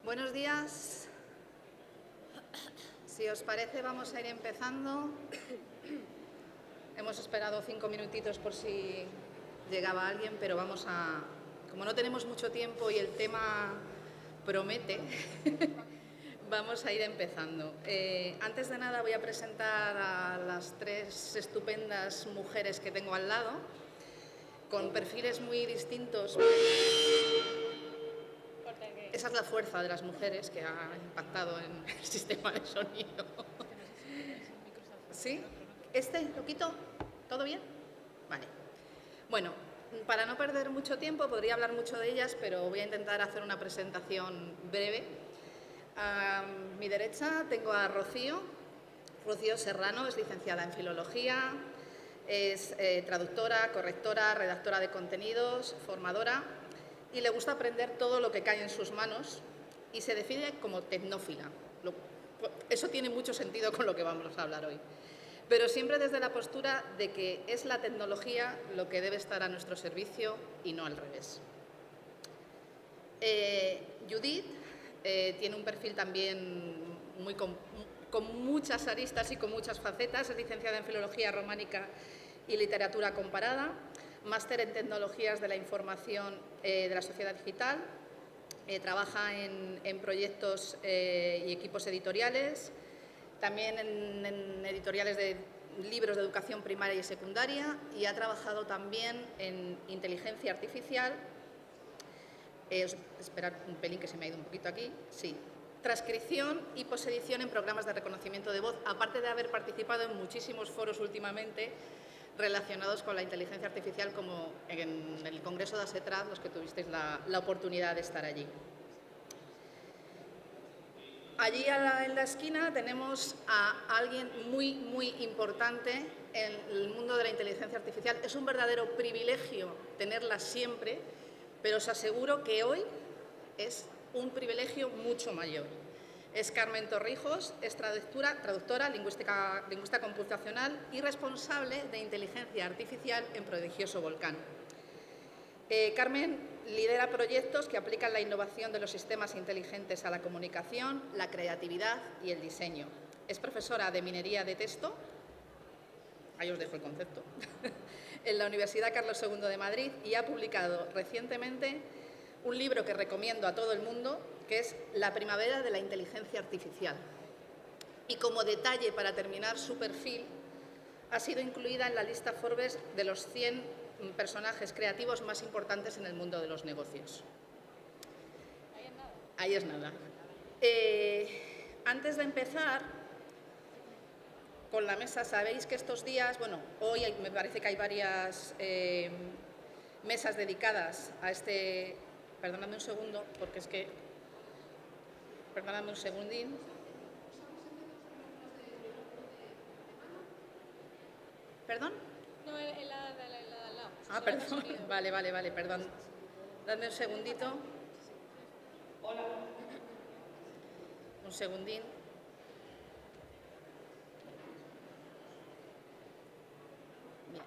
Buenos días. Si os parece, vamos a ir empezando. Hemos esperado 5 minutitos por si llegaba alguien, pero como no tenemos mucho tiempo y el tema promete, vamos a ir empezando. Antes de nada voy a presentar a las 3 estupendas mujeres que tengo al lado, con perfiles muy distintos. Esa es la fuerza de las mujeres que ha impactado en el sistema de sonido. ¿Sí? ¿Lo quito? ¿Todo bien? Vale. Bueno, para no perder mucho tiempo, podría hablar mucho de ellas, pero voy a intentar hacer una presentación breve. A mi derecha tengo a Rocío. Rocío Serrano es licenciada en Filología, es traductora, correctora, redactora de contenidos, formadora, y le gusta aprender todo lo que cae en sus manos y se define como tecnófila. Eso tiene mucho sentido con lo que vamos a hablar hoy, pero siempre desde la postura de que es la tecnología lo que debe estar a nuestro servicio y no al revés. Judith tiene un perfil también con muchas aristas y con muchas facetas. Es licenciada en Filología Románica y Literatura Comparada, máster en Tecnologías de la Información de la Sociedad Digital, trabaja en proyectos y equipos editoriales, también en editoriales de libros de educación primaria y secundaria, y ha trabajado también en inteligencia artificial. Esperad un pelín que se me ha ido un poquito aquí. Sí. Transcripción y posedición en programas de reconocimiento de voz, aparte de haber participado en muchísimos foros últimamente relacionados con la inteligencia artificial, como en el Congreso de ASETRAD, los que tuvisteis la oportunidad de estar allí. Allí en la esquina tenemos a alguien muy, muy importante en el mundo de la inteligencia artificial. Es un verdadero privilegio tenerla siempre, pero os aseguro que hoy es un privilegio mucho mayor. Es Carmen Torrijos, es traductora, lingüista computacional y responsable de inteligencia artificial en Prodigioso Volcán. Carmen lidera proyectos que aplican la innovación de los sistemas inteligentes a la comunicación, la creatividad y el diseño. Es profesora de minería de texto, ahí os dejo el concepto, en la Universidad Carlos II de Madrid, y ha publicado recientemente un libro que recomiendo a todo el mundo, que es La primavera de la inteligencia artificial. Y como detalle, para terminar su perfil, ha sido incluida en la lista Forbes de los 100 personajes creativos más importantes en el mundo de los negocios. Ahí es nada. Antes de empezar con la mesa, sabéis que estos días, hoy me parece que hay varias mesas dedicadas a este... Perdóname un segundo, porque es que... Perdóname un segundín. ¿Perdón? No, el de al lado. Ah, perdón. Vale, perdón. Dadme un segundito. Hola. Un segundín. Bien.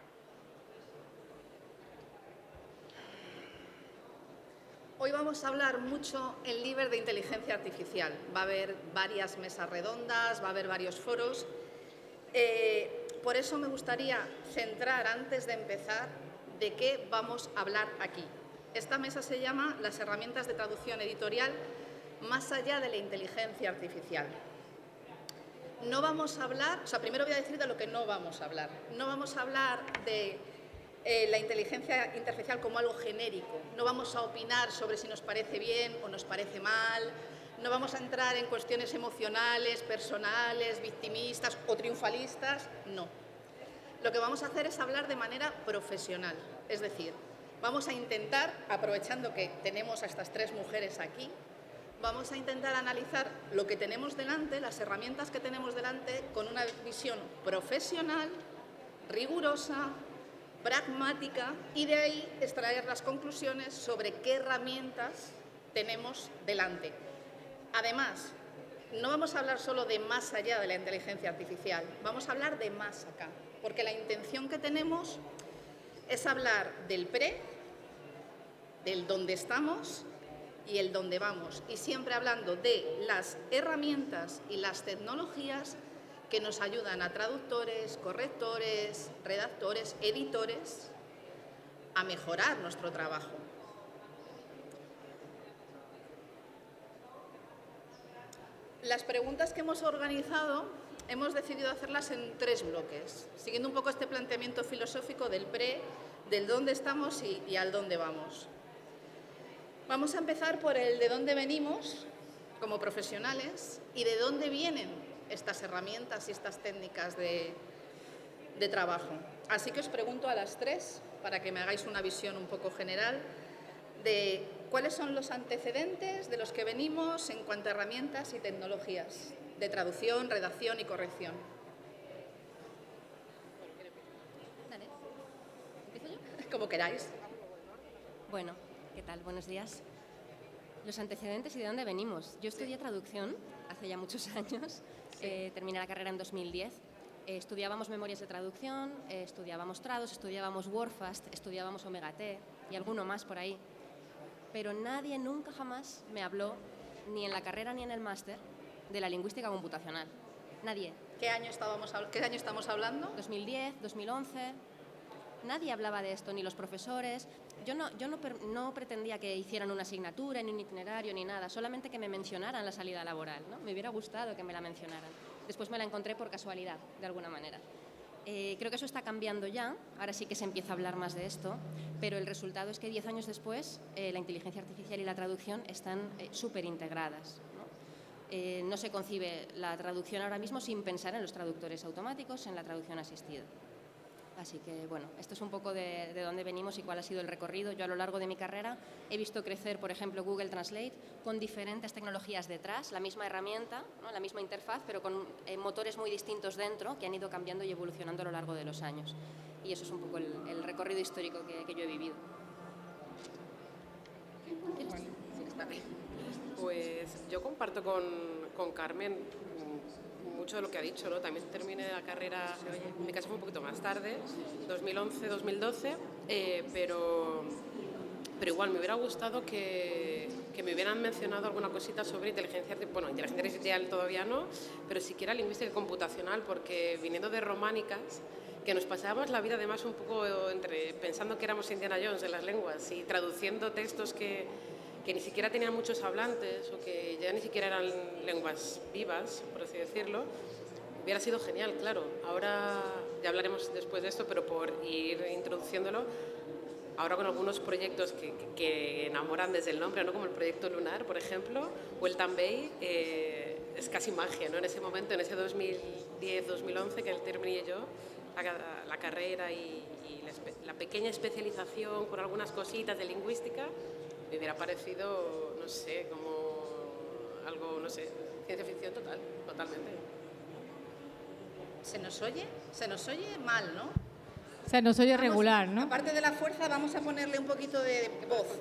Hoy vamos a hablar mucho en LIBER de inteligencia artificial. Va a haber varias mesas redondas, va a haber varios foros. Por eso me gustaría centrar, antes de empezar, de qué vamos a hablar aquí. Esta mesa se llama Las herramientas de traducción editorial más allá de la inteligencia artificial. No vamos a hablar, primero voy a decir de lo que no vamos a hablar. No vamos a hablar de la inteligencia artificial como algo genérico. No vamos a opinar sobre si nos parece bien o nos parece mal. No vamos a entrar en cuestiones emocionales, personales, victimistas o triunfalistas. No. Lo que vamos a hacer es hablar de manera profesional. Es decir, vamos a intentar, aprovechando que tenemos a estas 3 mujeres aquí, vamos a intentar analizar lo que tenemos delante, las herramientas que tenemos delante, con una visión profesional, rigurosa, pragmática, y de ahí extraer las conclusiones sobre qué herramientas tenemos delante. Además, no vamos a hablar solo de más allá de la inteligencia artificial, vamos a hablar de más acá, porque la intención que tenemos es hablar del pre, del dónde estamos y el dónde vamos, y siempre hablando de las herramientas y las tecnologías que nos ayudan a traductores, correctores, redactores, editores, a mejorar nuestro trabajo. Las preguntas que hemos organizado hemos decidido hacerlas en 3 bloques, siguiendo un poco este planteamiento filosófico del del dónde estamos y al dónde vamos. Vamos a empezar por el de dónde venimos como profesionales y de dónde vienen estas herramientas y estas técnicas de trabajo. Así que os pregunto a las 3, para que me hagáis una visión un poco general, de cuáles son los antecedentes de los que venimos en cuanto a herramientas y tecnologías de traducción, redacción y corrección. Dale. ¿Empiezo yo? Como queráis. Bueno, ¿qué tal? Buenos días. Los antecedentes y de dónde venimos. Yo estudié traducción hace ya muchos años. Terminé la carrera en 2010. Estudiábamos memorias de traducción, estudiábamos Trados, estudiábamos Wordfast, estudiábamos Omega T y alguno más por ahí. Pero nadie nunca jamás me habló, ni en la carrera ni en el máster, de la lingüística computacional. Nadie. ¿Qué año estamos hablando? 2010, 2011. Nadie hablaba de esto, ni los profesores. Yo no pretendía que hicieran una asignatura, ni un itinerario, ni nada, solamente que me mencionaran la salida laboral, ¿no? Me hubiera gustado que me la mencionaran. Después me la encontré por casualidad, de alguna manera. Creo que eso está cambiando ya, ahora sí que se empieza a hablar más de esto, pero el resultado es que 10 años después la inteligencia artificial y la traducción están súper integradas, ¿no? No se concibe la traducción ahora mismo sin pensar en los traductores automáticos, en la traducción asistida. Así que, bueno, esto es un poco de dónde venimos y cuál ha sido el recorrido. Yo a lo largo de mi carrera he visto crecer, por ejemplo, Google Translate con diferentes tecnologías detrás, la misma herramienta, ¿no? La misma interfaz, pero con motores muy distintos dentro que han ido cambiando y evolucionando a lo largo de los años. Y eso es un poco el recorrido histórico que yo he vivido. Pues yo comparto con Carmen mucho de lo que ha dicho, ¿no? También terminé la carrera, en mi caso fue un poquito más tarde, 2011, 2012, pero igual me hubiera gustado que me hubieran mencionado alguna cosita sobre inteligencia artificial todavía no, pero siquiera lingüística computacional, porque viniendo de románicas, que nos pasábamos la vida además un poco pensando que éramos Indiana Jones de las lenguas y traduciendo textos que ni siquiera tenían muchos hablantes o que ya ni siquiera eran lenguas vivas, por así decirlo, hubiera sido genial, claro. Ahora ya hablaremos después de esto, pero por ir introduciéndolo, ahora con algunos proyectos que enamoran desde el nombre, ¿no? Como el proyecto Lunar, por ejemplo, o el Tambay, es casi magia, ¿no? En ese momento, en ese 2010-2011 que terminé yo la carrera y la pequeña especialización con algunas cositas de lingüística, me hubiera parecido, no sé, como algo, no sé, ciencia ficción totalmente. ¿Se nos oye? Se nos oye mal, ¿no? Se nos oye regular, ¿no? Aparte de la fuerza, vamos a ponerle un poquito de voz.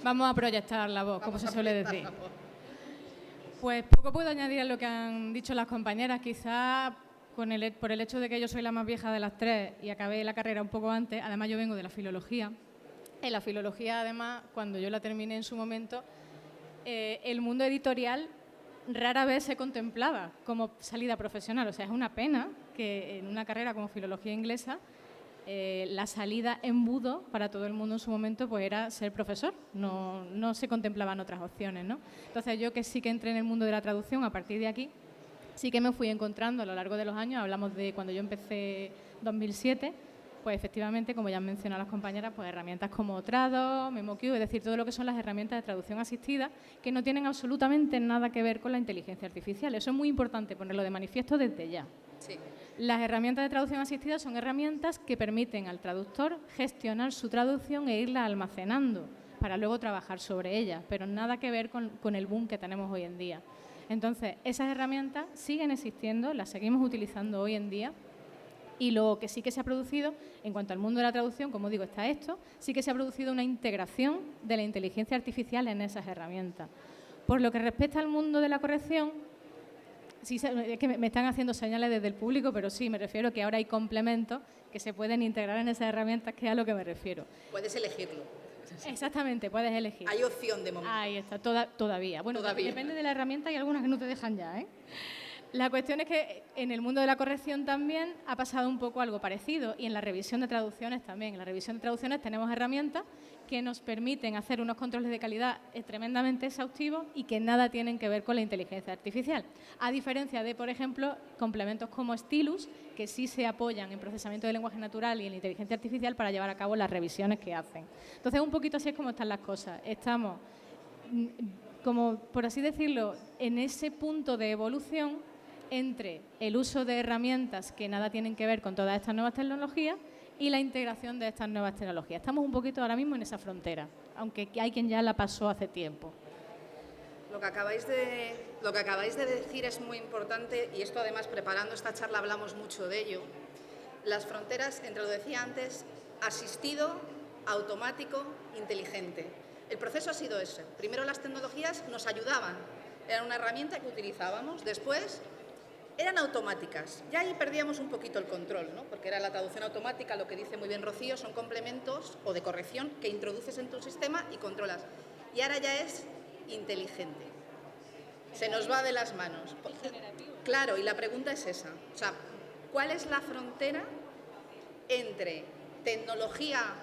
Vamos a proyectar la voz, como se suele decir. La voz. Pues poco puedo añadir a lo que han dicho las compañeras. Quizá por el hecho de que yo soy la más vieja de las 3 y acabé la carrera un poco antes, además yo vengo de la filología. En la filología, además, cuando yo la terminé en su momento, el mundo editorial rara vez se contemplaba como salida profesional. O sea, es una pena que en una carrera como filología inglesa la salida embudo para todo el mundo en su momento pues era ser profesor. No se contemplaban otras opciones, ¿no? Entonces, yo que sí que entré en el mundo de la traducción, a partir de aquí, sí que me fui encontrando a lo largo de los años. Hablamos de cuando yo empecé 2007, pues efectivamente, como ya han mencionado las compañeras, pues herramientas como Trados, MemoQ, es decir, todo lo que son las herramientas de traducción asistida, que no tienen absolutamente nada que ver con la inteligencia artificial. Eso es muy importante ponerlo de manifiesto desde ya. Sí. Las herramientas de traducción asistida son herramientas que permiten al traductor gestionar su traducción e irla almacenando para luego trabajar sobre ella, pero nada que ver con el boom que tenemos hoy en día. Entonces, esas herramientas siguen existiendo, las seguimos utilizando hoy en día. Y lo que sí que se ha producido, en cuanto al mundo de la traducción, como digo, está esto, sí que se ha producido una integración de la inteligencia artificial en esas herramientas. Por lo que respecta al mundo de la corrección, sí, es que me están haciendo señales desde el público, pero sí, me refiero que ahora hay complementos que se pueden integrar en esas herramientas, que es a lo que me refiero. Puedes elegirlo. Exactamente, puedes elegir. Hay opción de momento. Ahí está, todavía. Bueno, Todavía. depende de la herramienta y algunas que no te dejan ya, ¿eh? La cuestión es que en el mundo de la corrección también ha pasado un poco algo parecido y en la revisión de traducciones también. En la revisión de traducciones tenemos herramientas que nos permiten hacer unos controles de calidad tremendamente exhaustivos y que nada tienen que ver con la inteligencia artificial. A diferencia de, por ejemplo, complementos como Stylus, que sí se apoyan en procesamiento de lenguaje natural y en la inteligencia artificial para llevar a cabo las revisiones que hacen. Entonces, un poquito así es como están las cosas. Estamos, como por así decirlo, en ese punto de evolución entre el uso de herramientas que nada tienen que ver con todas estas nuevas tecnologías y la integración de estas nuevas tecnologías. Estamos un poquito ahora mismo en esa frontera, aunque hay quien ya la pasó hace tiempo. Lo que acabáis de decir es muy importante y esto además preparando esta charla hablamos mucho de ello. Las fronteras entre, lo decía antes, asistido, automático, inteligente. El proceso ha sido ese. Primero las tecnologías nos ayudaban, eran una herramienta que utilizábamos, después eran automáticas. Ya ahí perdíamos un poquito el control, ¿no? Porque era la traducción automática, lo que dice muy bien Rocío, son complementos o de corrección que introduces en tu sistema y controlas. Y ahora ya es inteligente. Se nos va de las manos. Claro, y la pregunta es esa. O sea, ¿cuál es la frontera entre tecnología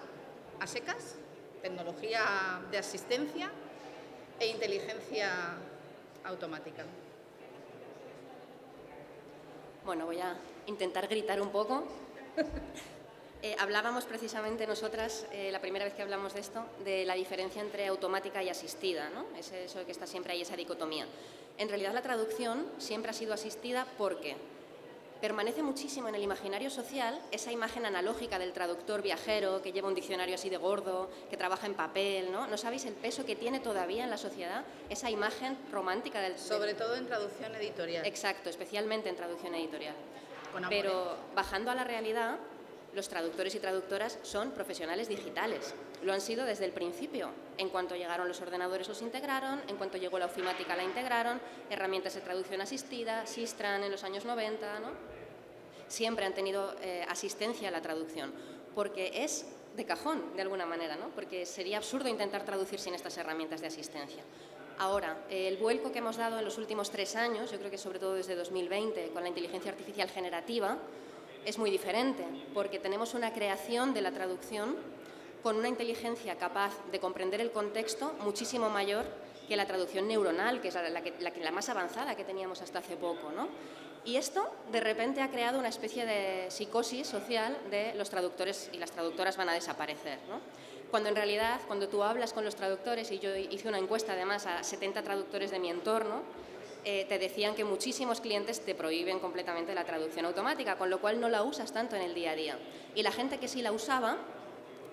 a secas, tecnología de asistencia e inteligencia automática? Bueno, voy a intentar gritar un poco. Hablábamos precisamente nosotras, la primera vez que hablamos de esto, de la diferencia entre automática y asistida, ¿no? Es eso que está siempre ahí, esa dicotomía. En realidad la traducción siempre ha sido asistida porque permanece muchísimo en el imaginario social esa imagen analógica del traductor viajero que lleva un diccionario así de gordo, que trabaja en papel, ¿no? ¿No sabéis el peso que tiene todavía en la sociedad esa imagen romántica del... Sobre todo en traducción editorial. Exacto, especialmente en traducción editorial. Con amor. Pero bajando a la realidad, los traductores y traductoras son profesionales digitales. Lo han sido desde el principio. En cuanto llegaron los ordenadores los integraron, en cuanto llegó la ofimática la integraron, herramientas de traducción asistida, Sistran en los años 90, ¿no? Siempre han tenido asistencia a la traducción, porque es de cajón, de alguna manera, ¿no? Porque sería absurdo intentar traducir sin estas herramientas de asistencia. Ahora, el vuelco que hemos dado en los últimos 3 años, yo creo que sobre todo desde 2020, con la inteligencia artificial generativa, es muy diferente, porque tenemos una creación de la traducción con una inteligencia capaz de comprender el contexto muchísimo mayor que la traducción neuronal, que es la más avanzada que teníamos hasta hace poco, ¿no? Y esto, de repente, ha creado una especie de psicosis social de los traductores y las traductoras van a desaparecer, ¿no? Cuando en realidad, cuando tú hablas con los traductores, y yo hice una encuesta además a 70 traductores de mi entorno, te decían que muchísimos clientes te prohíben completamente la traducción automática, con lo cual no la usas tanto en el día a día. Y la gente que sí la usaba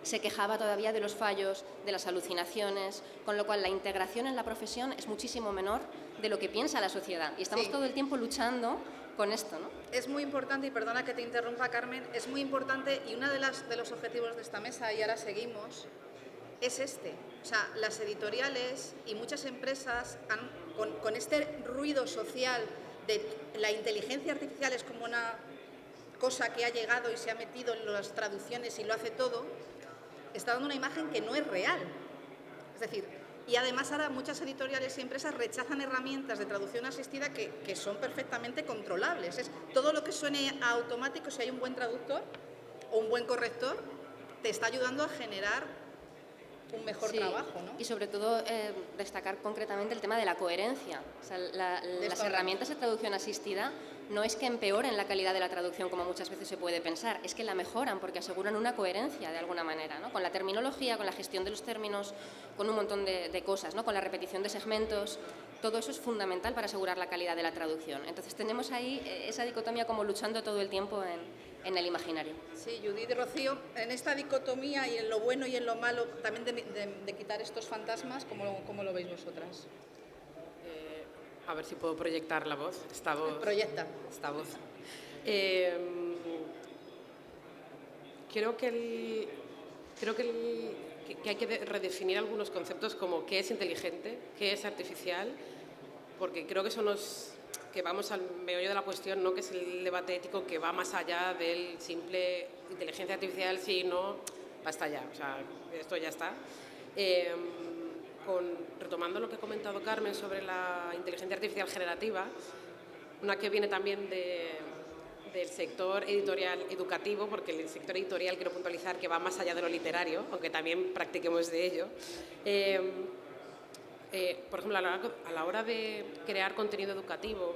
se quejaba todavía de los fallos, de las alucinaciones, con lo cual la integración en la profesión es muchísimo menor de lo que piensa la sociedad. Y estamos todo el tiempo luchando con esto, ¿no? Es muy importante, y perdona que te interrumpa, Carmen, es muy importante, y uno de los objetivos de esta mesa, y ahora seguimos, es este. O sea, las editoriales y muchas empresas con este ruido social de la inteligencia artificial es como una cosa que ha llegado y se ha metido en las traducciones y lo hace todo, está dando una imagen que no es real. Es decir, y además ahora muchas editoriales y empresas rechazan herramientas de traducción asistida que son perfectamente controlables. Es todo lo que suene a automático, si hay un buen traductor o un buen corrector, te está ayudando a generar un mejor trabajo, ¿no? Y sobre todo destacar concretamente el tema de la coherencia. O sea, las herramientas de traducción asistida no es que empeoren la calidad de la traducción como muchas veces se puede pensar, es que la mejoran porque aseguran una coherencia de alguna manera, ¿no? Con la terminología, con la gestión de los términos, con un montón de cosas, ¿no? Con la repetición de segmentos. Todo eso es fundamental para asegurar la calidad de la traducción. Entonces tenemos ahí esa dicotomía como luchando todo el tiempo en el imaginario. Sí, Judith y Rocío, en esta dicotomía y en lo bueno y en lo malo, también de quitar estos fantasmas, ¿cómo lo veis vosotras? A ver si puedo proyectar la voz, esta voz. Proyecta. Esta voz. Creo que hay que redefinir algunos conceptos como qué es inteligente, qué es artificial, porque creo que que vamos al meollo de la cuestión, ¿no? Que es el debate ético que va más allá del simple inteligencia artificial, sí, no, basta ya, o sea, esto ya está. Retomando lo que ha comentado Carmen sobre la inteligencia artificial generativa, una que viene también del sector editorial educativo, porque el sector editorial quiero puntualizar que va más allá de lo literario, aunque también practiquemos de ello. Por ejemplo, a la hora de crear contenido educativo,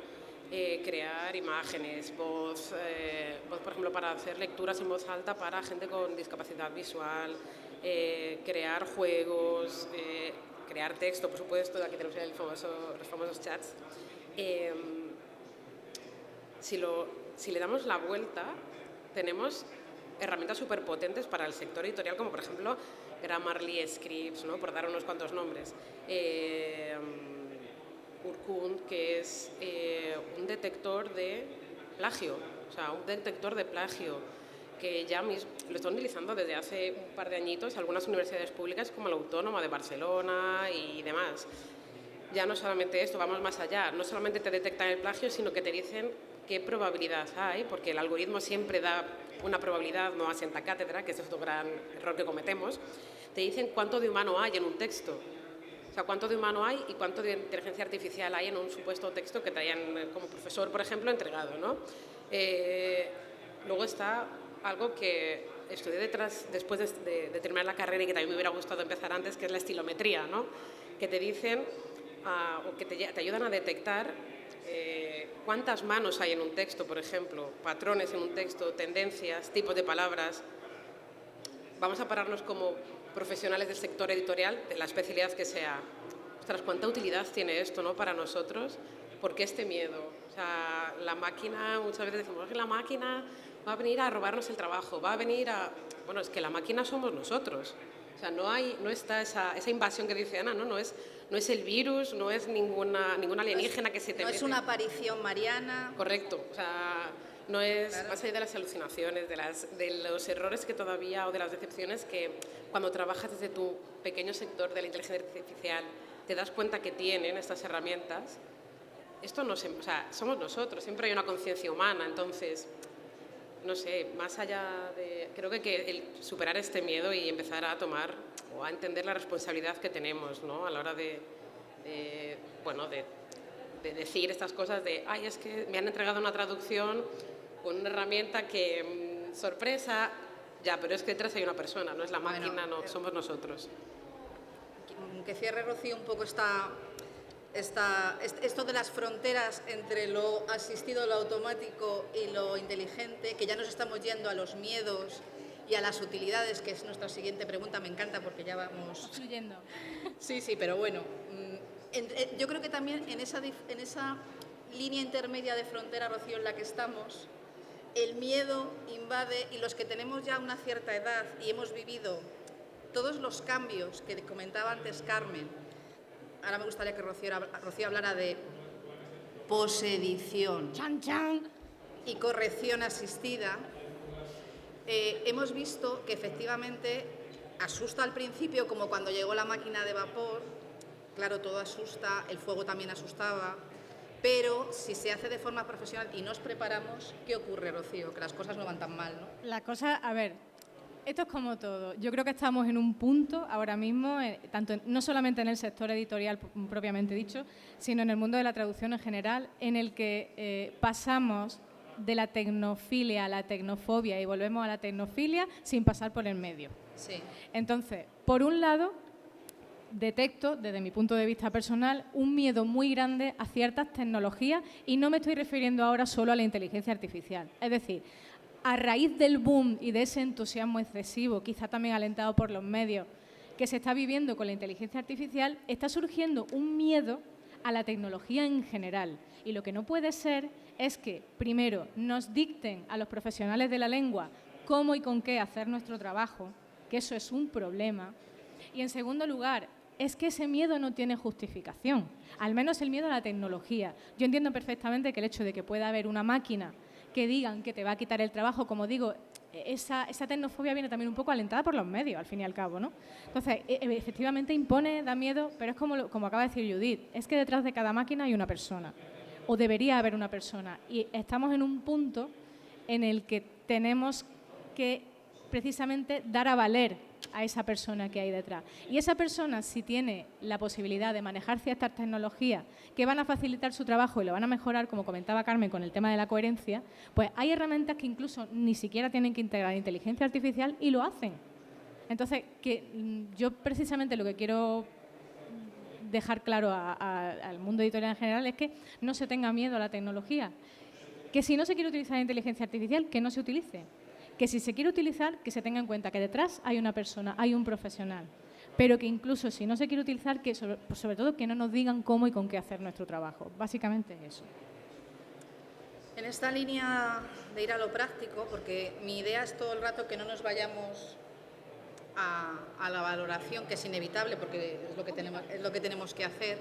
crear imágenes, voz, por ejemplo, para hacer lecturas en voz alta para gente con discapacidad visual, crear juegos, crear texto, por supuesto, aquí tenemos los famosos chats. Si le damos la vuelta, tenemos herramientas súper potentes para el sector editorial, como por ejemplo Grammarly, Scripps, ¿no? Por dar unos cuantos nombres. Urkund, que es un detector de plagio, que ya lo están utilizando desde hace un par de añitos algunas universidades públicas como la Autónoma de Barcelona y demás. Ya no solamente esto, vamos más allá, no solamente te detectan el plagio, sino que te dicen qué probabilidad hay, porque el algoritmo siempre da una probabilidad, no asienta cátedra, que ese es otro gran error que cometemos. Te dicen cuánto de humano hay en un texto. O sea, cuánto de humano hay y cuánto de inteligencia artificial hay en un supuesto texto que te hayan, como profesor, por ejemplo, entregado, ¿no? Luego está algo que estudié después de terminar la carrera y que también me hubiera gustado empezar antes, que es la estilometría, ¿no? Que te dicen o que te ayudan a detectar cuántas manos hay en un texto, por ejemplo, patrones en un texto, tendencias, tipos de palabras. Vamos a pararnos como profesionales del sector editorial, de la especialidad que sea. Ostras, ¿cuánta utilidad tiene esto, ¿no? Para nosotros? ¿Por qué este miedo? O sea, la máquina, muchas veces decimos que la máquina va a venir a robarnos el trabajo, va a venir a... Bueno, es que la máquina somos nosotros. O sea, no está esa invasión que dice Ana, no es el virus, no es ninguna alienígena que se te mete. No es una aparición mariana. Correcto. O sea, no es más allá de las alucinaciones, de los errores que todavía o de las decepciones que cuando trabajas desde tu pequeño sector de la inteligencia artificial te das cuenta que tienen estas herramientas. Esto no o sea, somos nosotros, siempre hay una conciencia humana, entonces, no sé, más allá de... Creo que hay que superar este miedo y empezar a tomar o a entender la responsabilidad que tenemos, ¿no? A la hora de decir estas cosas de, ay, es que me han entregado una traducción con una herramienta que, sorpresa, ya, pero es que detrás hay una persona, no es la máquina, no, somos nosotros. Que cierre, Rocío, un poco esto de las fronteras entre lo asistido, lo automático y lo inteligente, que ya nos estamos yendo a los miedos y a las utilidades, que es nuestra siguiente pregunta. Me encanta porque ya vamos... Fluyendo. Sí, pero bueno. Yo creo que también en esa línea intermedia de frontera, Rocío, en la que estamos, el miedo invade, y los que tenemos ya una cierta edad y hemos vivido todos los cambios que comentaba antes Carmen. Ahora me gustaría que Rocío hablara de posedición y corrección asistida. Hemos visto que efectivamente asusta al principio, como cuando llegó la máquina de vapor. Claro, todo asusta, el fuego también asustaba, pero si se hace de forma profesional y nos preparamos, ¿qué ocurre, Rocío? Que las cosas no van tan mal, ¿no? La cosa, a ver, esto es como todo. Yo creo que estamos en un punto ahora mismo, no solamente en el sector editorial propiamente dicho, sino en el mundo de la traducción en general, en el que pasamos de la tecnofilia a la tecnofobia y volvemos a la tecnofilia sin pasar por el medio. Sí. Entonces, por un lado, detecto, desde mi punto de vista personal, un miedo muy grande a ciertas tecnologías, y no me estoy refiriendo ahora solo a la inteligencia artificial. Es decir, a raíz del boom y de ese entusiasmo excesivo, quizá también alentado por los medios, que se está viviendo con la inteligencia artificial, está surgiendo un miedo a la tecnología en general. Y lo que no puede ser es que, primero, nos dicten a los profesionales de la lengua cómo y con qué hacer nuestro trabajo, que eso es un problema. Y, en segundo lugar, es que ese miedo no tiene justificación, al menos el miedo a la tecnología. Yo entiendo perfectamente que el hecho de que pueda haber una máquina que digan que te va a quitar el trabajo, como digo, esa tecnofobia viene también un poco alentada por los medios, al fin y al cabo, ¿no? Entonces, efectivamente impone, da miedo, pero es como acaba de decir Judith, es que detrás de cada máquina hay una persona, o debería haber una persona, y estamos en un punto en el que tenemos que precisamente dar a valer a esa persona que hay detrás. Y esa persona, si tiene la posibilidad de manejar ciertas tecnologías que van a facilitar su trabajo y lo van a mejorar, como comentaba Carmen con el tema de la coherencia, pues hay herramientas que incluso ni siquiera tienen que integrar inteligencia artificial y lo hacen. Entonces, yo precisamente lo que quiero dejar claro al mundo editorial en general es que no se tenga miedo a la tecnología. Que si no se quiere utilizar la inteligencia artificial, que no se utilice. Que si se quiere utilizar, que se tenga en cuenta que detrás hay una persona, hay un profesional. Pero que incluso si no se quiere utilizar, que sobre todo que no nos digan cómo y con qué hacer nuestro trabajo. Básicamente eso. En esta línea de ir a lo práctico, porque mi idea es todo el rato que no nos vayamos a la valoración, que es inevitable porque es lo que tenemos que hacer.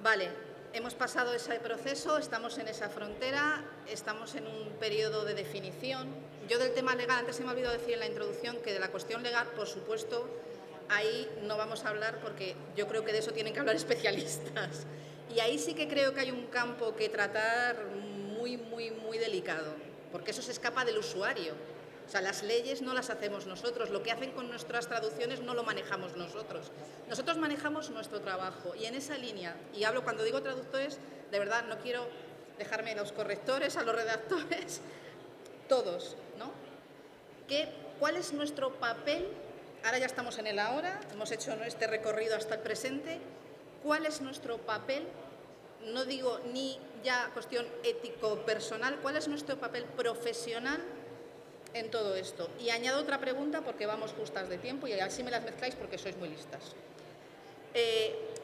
Vale, hemos pasado ese proceso, estamos en esa frontera, estamos en un periodo de definición. Yo del tema legal, antes se me ha olvidado decir en la introducción que de la cuestión legal, por supuesto, ahí no vamos a hablar porque yo creo que de eso tienen que hablar especialistas. Y ahí sí que creo que hay un campo que tratar muy, muy, muy delicado, porque eso se escapa del usuario. O sea, las leyes no las hacemos nosotros, lo que hacen con nuestras traducciones no lo manejamos nosotros. Nosotros manejamos nuestro trabajo y en esa línea, y hablo cuando digo traductores, de verdad no quiero dejarme a los correctores, a los redactores, todos, ¿no? ¿Cuál es nuestro papel? Ahora ya estamos en el ahora, hemos hecho este recorrido hasta el presente. ¿Cuál es nuestro papel? No digo ni ya cuestión ético-personal, ¿cuál es nuestro papel profesional en todo esto? Y añado otra pregunta porque vamos justas de tiempo y así me las mezcláis porque sois muy listas.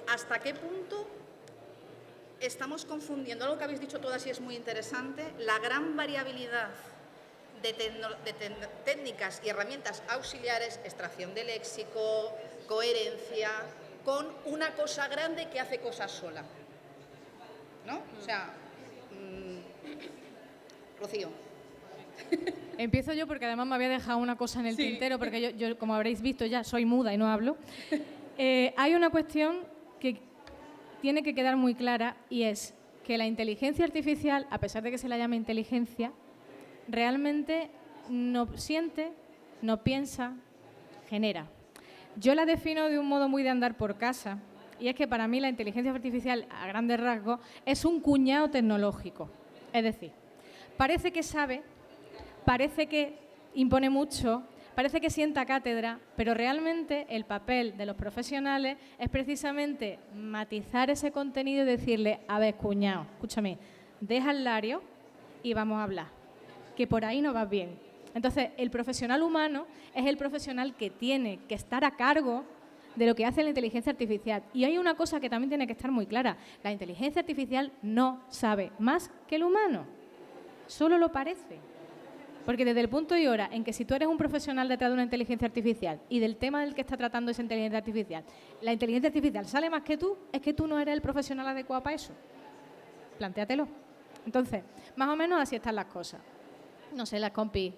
¿Hasta qué punto estamos confundiendo, algo que habéis dicho todas y es muy interesante, la gran variabilidad de técnicas y herramientas auxiliares, extracción de léxico, coherencia, con una cosa grande que hace cosas sola? ¿No? O sea, Rocío. Empiezo yo porque además me había dejado una cosa en el tintero, porque yo, como habréis visto ya, soy muda y no hablo. Hay una cuestión que tiene que quedar muy clara y es que la inteligencia artificial, a pesar de que se la llame inteligencia, realmente no siente, no piensa, genera. Yo la defino de un modo muy de andar por casa y es que para mí la inteligencia artificial, a grandes rasgos, es un cuñado tecnológico. Es decir, parece que sabe, parece que impone mucho, parece que sienta cátedra, pero realmente el papel de los profesionales es precisamente matizar ese contenido y decirle, a ver, cuñado, escúchame, deja el lario y vamos a hablar, que por ahí no vas bien. Entonces, el profesional humano es el profesional que tiene que estar a cargo de lo que hace la inteligencia artificial. Y hay una cosa que también tiene que estar muy clara. La inteligencia artificial no sabe más que el humano. Solo lo parece. Porque desde el punto y hora en que si tú eres un profesional detrás de una inteligencia artificial y del tema del que está tratando esa inteligencia artificial, la inteligencia artificial sale más que tú, es que tú no eres el profesional adecuado para eso. Plantéatelo. Entonces, más o menos así están las cosas. No sé, las compis.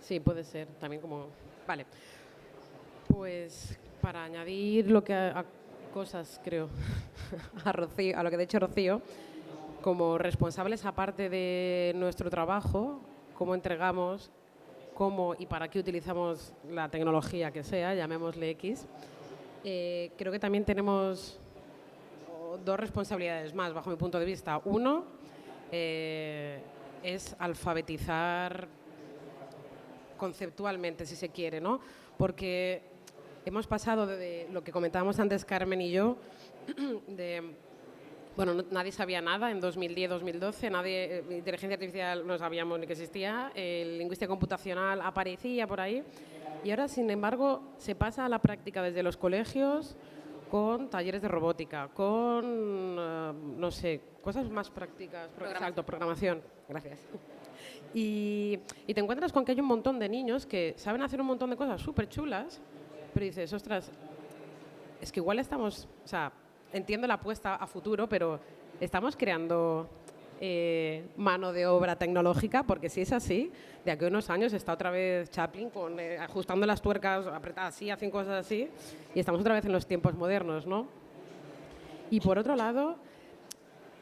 Sí, puede ser. También como... Vale. Pues para añadir lo que a cosas, creo, a Rocío, a lo que ha dicho Rocío, como responsables aparte de nuestro trabajo, cómo entregamos, cómo y para qué utilizamos la tecnología que sea, llamémosle X, creo que también tenemos dos responsabilidades más, bajo mi punto de vista. Uno es alfabetizar conceptualmente, si se quiere, ¿no? Porque hemos pasado de lo que comentábamos antes Carmen y yo, bueno, nadie sabía nada en 2010-2012, nadie, inteligencia artificial no sabíamos ni que existía, lingüística computacional aparecía por ahí, y ahora, sin embargo, se pasa a la práctica desde los colegios con talleres de robótica, con, no sé, cosas más prácticas, exacto, programación, gracias. Y te encuentras con que hay un montón de niños que saben hacer un montón de cosas súper chulas, pero dices, ostras, es que igual estamos, o sea, entiendo la apuesta a futuro, pero estamos creando mano de obra tecnológica, porque si es así, de aquí a unos años está otra vez Chaplin con, ajustando las tuercas, apretadas así, hacen cosas así, y estamos otra vez en los tiempos modernos, ¿no? Y por otro lado,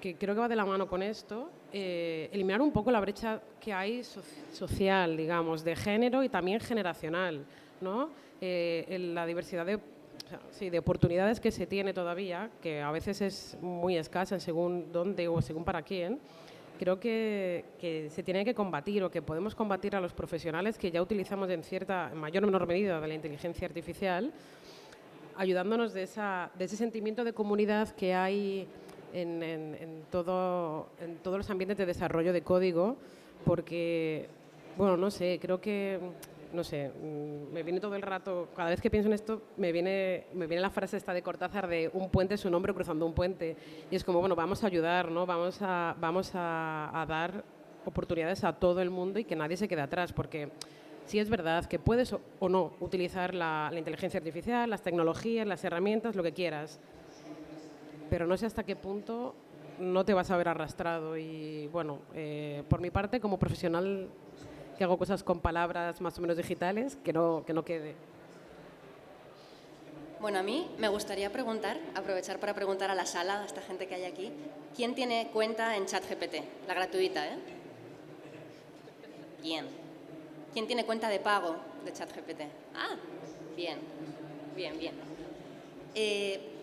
que creo que va de la mano con esto, eliminar un poco la brecha que hay social, digamos, de género y también generacional, ¿no? La diversidad de, de oportunidades que se tiene todavía, que a veces es muy escasa según dónde o según para quién. Creo que se tiene que combatir, o que podemos combatir a los profesionales que ya utilizamos en mayor o menor medida de la inteligencia artificial, ayudándonos de ese sentimiento de comunidad que hay en todos los ambientes de desarrollo de código, porque, bueno, no sé, creo que, no sé, me viene todo el rato, cada vez que pienso en esto, me viene la frase esta de Cortázar de un puente es un hombre cruzando un puente, y es como, bueno, vamos a ayudar, ¿no? Vamos a dar oportunidades a todo el mundo y que nadie se quede atrás, porque sí es verdad que puedes o no utilizar la inteligencia artificial, las tecnologías, las herramientas, lo que quieras, pero no sé hasta qué punto no te vas a ver arrastrado. Y bueno, por mi parte, como profesional que hago cosas con palabras más o menos digitales, que no quede. Bueno, a mí me gustaría aprovechar para preguntar a la sala, a esta gente que hay aquí, ¿quién tiene cuenta en ChatGPT? La gratuita, ¿eh? Bien. ¿Quién tiene cuenta de pago de ChatGPT? Ah, bien, bien, bien.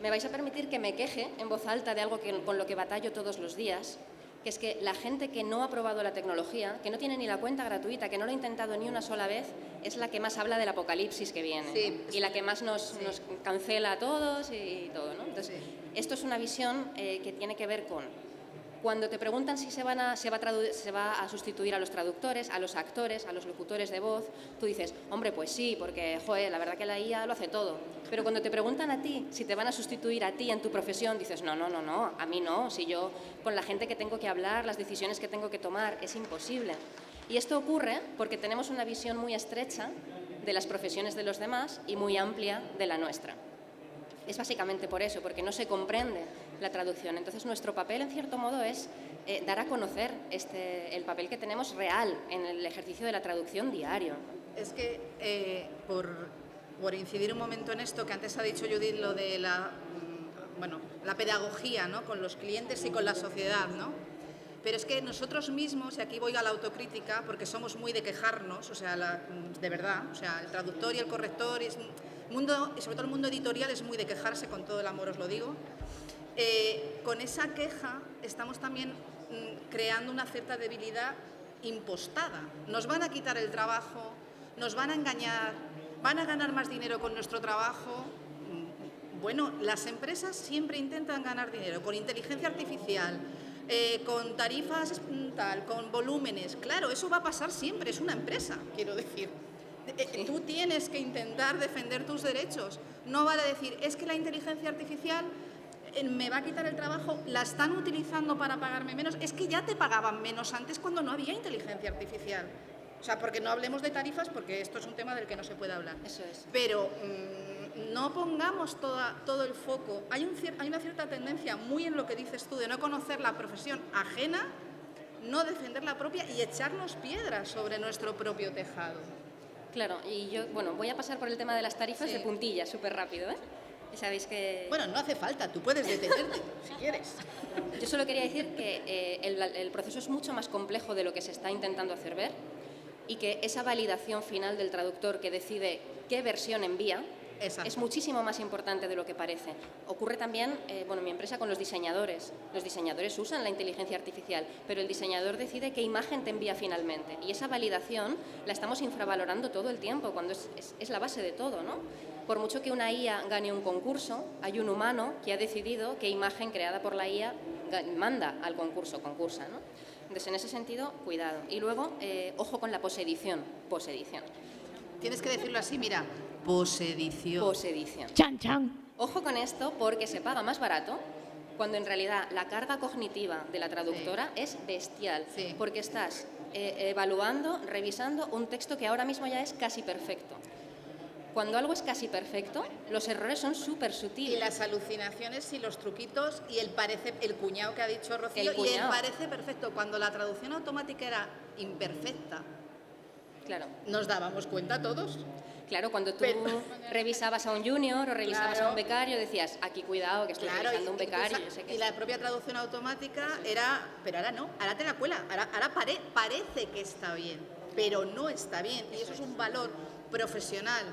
Me vais a permitir que me queje en voz alta de algo con lo que batallo todos los días, que es que la gente que no ha probado la tecnología, que no tiene ni la cuenta gratuita, que no lo ha intentado ni una sola vez, es la que más habla del apocalipsis que viene, Sí, ¿no? Y la que más nos cancela a todos y todo, ¿no? Entonces, esto es una visión que tiene que ver con cuando te preguntan si se va a sustituir a los traductores, a los actores, a los locutores de voz, tú dices, hombre, pues sí, porque, joder, la verdad que la IA lo hace todo. Pero cuando te preguntan a ti si te van a sustituir a ti en tu profesión, dices, no, a mí no, si yo con la gente que tengo que hablar, las decisiones que tengo que tomar, es imposible. Y esto ocurre porque tenemos una visión muy estrecha de las profesiones de los demás y muy amplia de la nuestra. Es básicamente por eso, porque no se comprende la traducción. Entonces, nuestro papel, en cierto modo, es dar a conocer el papel que tenemos real en el ejercicio de la traducción diario. Es que, por incidir un momento en esto que antes ha dicho Judith, lo de la pedagogía, ¿no?, con los clientes y con la sociedad, ¿no? Pero es que nosotros mismos, y aquí voy a la autocrítica, porque somos muy de quejarnos, o sea, de verdad, o sea, el traductor y el corrector, y sobre todo el mundo editorial es muy de quejarse, con todo el amor os lo digo. Con esa queja estamos también creando una cierta debilidad impostada. Nos van a quitar el trabajo, nos van a engañar, van a ganar más dinero con nuestro trabajo. Bueno, las empresas siempre intentan ganar dinero con inteligencia artificial, con tarifas tal, con volúmenes. Claro, eso va a pasar siempre, es una empresa, quiero decir. Sí. Tú tienes que intentar defender tus derechos. No vale decir, es que la inteligencia artificial me va a quitar el trabajo, la están utilizando para pagarme menos. Es que ya te pagaban menos antes cuando no había inteligencia artificial. O sea, porque no hablemos de tarifas, porque esto es un tema del que no se puede hablar. Eso es. Pero no pongamos todo el foco. Hay una cierta tendencia, muy en lo que dices tú, de no conocer la profesión ajena, no defender la propia y echarnos piedras sobre nuestro propio tejado. Claro, y yo, voy a pasar por el tema de las tarifas de puntillas, súper rápido, ¿eh? Sabéis que... Bueno, no hace falta, tú puedes detenerte si quieres. Yo solo quería decir que el proceso es mucho más complejo de lo que se está intentando hacer ver y que esa validación final del traductor que decide qué versión envía, exacto, es muchísimo más importante de lo que parece. Ocurre también, en mi empresa con los diseñadores. Los diseñadores usan la inteligencia artificial, pero el diseñador decide qué imagen te envía finalmente. Y esa validación la estamos infravalorando todo el tiempo, cuando es la base de todo, ¿no? Por mucho que una IA gane un concurso, hay un humano que ha decidido qué imagen creada por la IA manda al concursa, ¿no? Entonces, en ese sentido, cuidado. Y luego, ojo con la posedición. Tienes que decirlo así, mira, posedición. Chan, chan. Ojo con esto, porque se paga más barato cuando en realidad la carga cognitiva de la traductora es bestial, porque estás evaluando, revisando un texto que ahora mismo ya es casi perfecto. Cuando algo es casi perfecto, los errores son súper sutiles. Y las alucinaciones y los truquitos y el cuñado que ha dicho Rocío, y el parece perfecto. Cuando la traducción automática era imperfecta, claro, nos dábamos cuenta todos. Claro, cuando tú Pero- revisabas a un junior o revisabas Claro. a un becario, decías, aquí cuidado, que estoy revisando a un becario. y Yo sé que y la propia traducción automática era, pero ahora no, ahora te la cuela, ahora parece que está bien, pero no está bien. Y eso es un valor profesional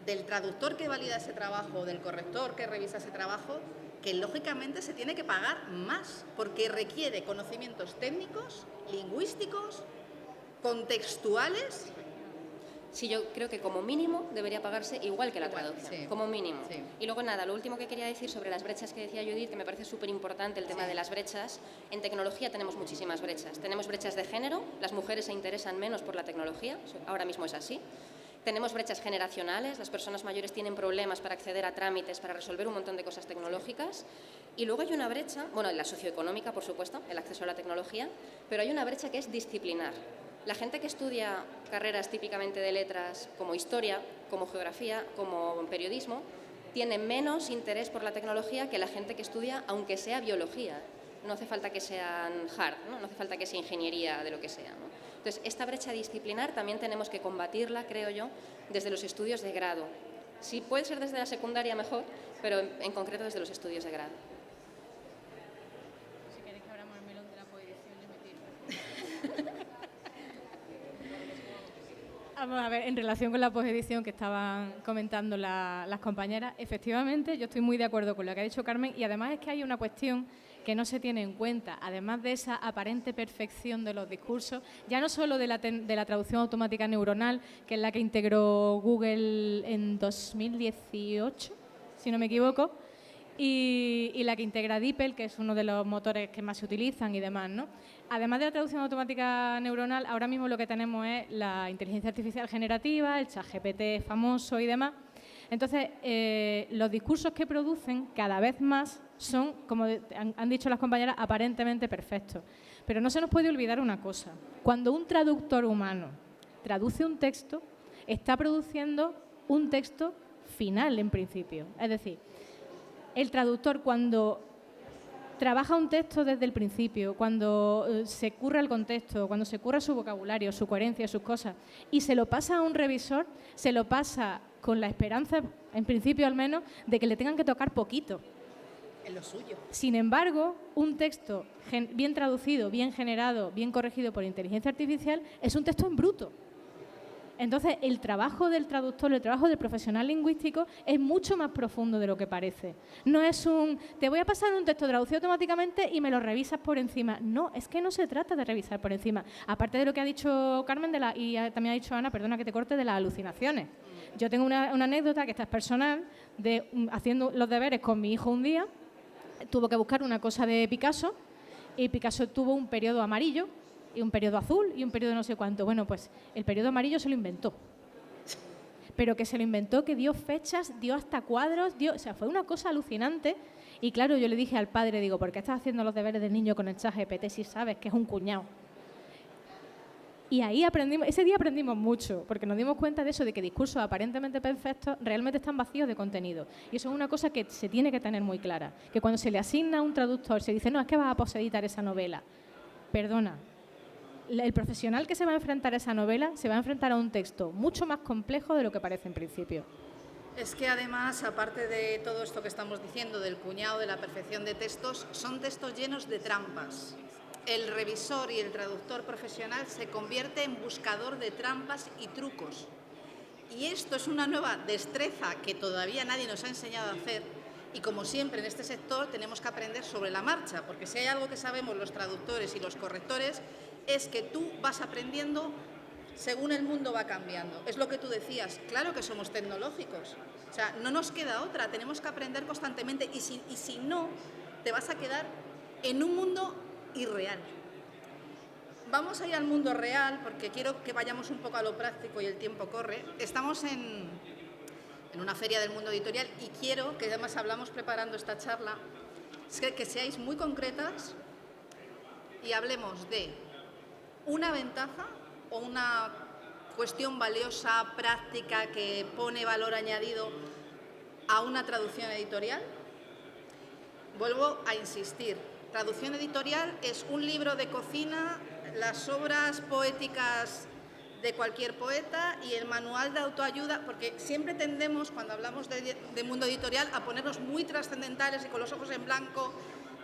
del traductor que valida ese trabajo, del corrector que revisa ese trabajo, que lógicamente se tiene que pagar más, porque requiere conocimientos técnicos, lingüísticos, contextuales. Sí, yo creo que como mínimo debería pagarse igual que la Igual, traducción, sí. como mínimo. Sí. Y luego nada, lo último que quería decir sobre las brechas que decía Judith, que me parece súper importante el tema de las brechas. En tecnología tenemos muchísimas brechas. Tenemos brechas de género, las mujeres se interesan menos por la tecnología, ahora mismo es así. Tenemos brechas generacionales, las personas mayores tienen problemas para acceder a trámites, para resolver un montón de cosas tecnológicas. Y luego hay una brecha, bueno, la socioeconómica, por supuesto, el acceso a la tecnología, pero hay una brecha que es disciplinar. La gente que estudia carreras típicamente de letras como historia, como geografía, como periodismo, tiene menos interés por la tecnología que la gente que estudia, aunque sea biología. No hace falta que sean hard, no hace falta que sea ingeniería de lo que sea, ¿no? Entonces, esta brecha disciplinar también tenemos que combatirla, creo yo, desde los estudios de grado. Si puede ser desde la secundaria, mejor, pero en concreto desde los estudios de grado. Si queréis que abramos el melón de la coedición, yo me tiro. Vamos a ver, en relación con la posedición que estaban comentando las compañeras, efectivamente yo estoy muy de acuerdo con lo que ha dicho Carmen, y además es que hay una cuestión que no se tiene en cuenta, además de esa aparente perfección de los discursos, ya no solo de la traducción automática neuronal, que es la que integró Google en 2018, si no me equivoco, y la que integra DeepL, que es uno de los motores que más se utilizan y demás, ¿no? Además de la traducción automática neuronal, ahora mismo lo que tenemos es la inteligencia artificial generativa, el ChatGPT famoso y demás. Entonces, los discursos que producen cada vez más son, como han dicho las compañeras, aparentemente perfectos. Pero no se nos puede olvidar una cosa. Cuando un traductor humano traduce un texto, está produciendo un texto final en principio. Es decir, el traductor cuando trabaja un texto desde el principio, cuando se curra el contexto, cuando se curra su vocabulario, su coherencia, sus cosas, y se lo pasa a un revisor, se lo pasa con la esperanza, en principio al menos, de que le tengan que tocar poquito. En lo suyo. Sin embargo, un texto bien traducido, bien generado, bien corregido por inteligencia artificial, es un texto en bruto. Entonces, el trabajo del traductor, el trabajo del profesional lingüístico es mucho más profundo de lo que parece. No es te voy a pasar un texto traducido automáticamente y me lo revisas por encima. No, es que no se trata de revisar por encima. Aparte de lo que ha dicho Carmen y también ha dicho Ana, perdona que te corte, de las alucinaciones. Yo tengo una anécdota que esta es personal, de haciendo los deberes con mi hijo un día, tuvo que buscar una cosa de Picasso y Picasso tuvo un periodo amarillo y un periodo azul y un periodo no sé cuánto. Bueno, pues el periodo amarillo se lo inventó. Pero que se lo inventó, que dio fechas, dio hasta cuadros, o sea, fue una cosa alucinante. Y claro, yo le dije al padre, digo, ¿por qué estás haciendo los deberes del niño con el ChatGPT si sabes que es un cuñado? Y ahí ese día aprendimos mucho, porque nos dimos cuenta de eso, de que discursos aparentemente perfectos realmente están vacíos de contenido. Y eso es una cosa que se tiene que tener muy clara, que cuando se le asigna a un traductor, se dice, no, es que vas a poseditar esa novela. Perdona, el profesional que se va a enfrentar a esa novela se va a enfrentar a un texto mucho más complejo de lo que parece en principio. Es que además, aparte de todo esto que estamos diciendo, del cuñado, de la perfección de textos, son textos llenos de trampas. El revisor y el traductor profesional se convierte en buscador de trampas y trucos. Y esto es una nueva destreza que todavía nadie nos ha enseñado a hacer. Y como siempre en este sector tenemos que aprender sobre la marcha, porque si hay algo que sabemos los traductores y los correctores es que tú vas aprendiendo según el mundo va cambiando. Es lo que tú decías, claro que somos tecnológicos, o sea, no nos queda otra, tenemos que aprender constantemente y si no, te vas a quedar en un mundo irreal. Vamos a ir al mundo real porque quiero que vayamos un poco a lo práctico y el tiempo corre. Estamos en una feria del mundo editorial y quiero, que además hablamos preparando esta charla, que seáis muy concretas y hablemos de una ventaja o una cuestión valiosa, práctica, que pone valor añadido a una traducción editorial. Vuelvo a insistir, traducción editorial es un libro de cocina, las obras poéticas de cualquier poeta y el manual de autoayuda, porque siempre tendemos, cuando hablamos de mundo editorial, a ponernos muy trascendentales y con los ojos en blanco,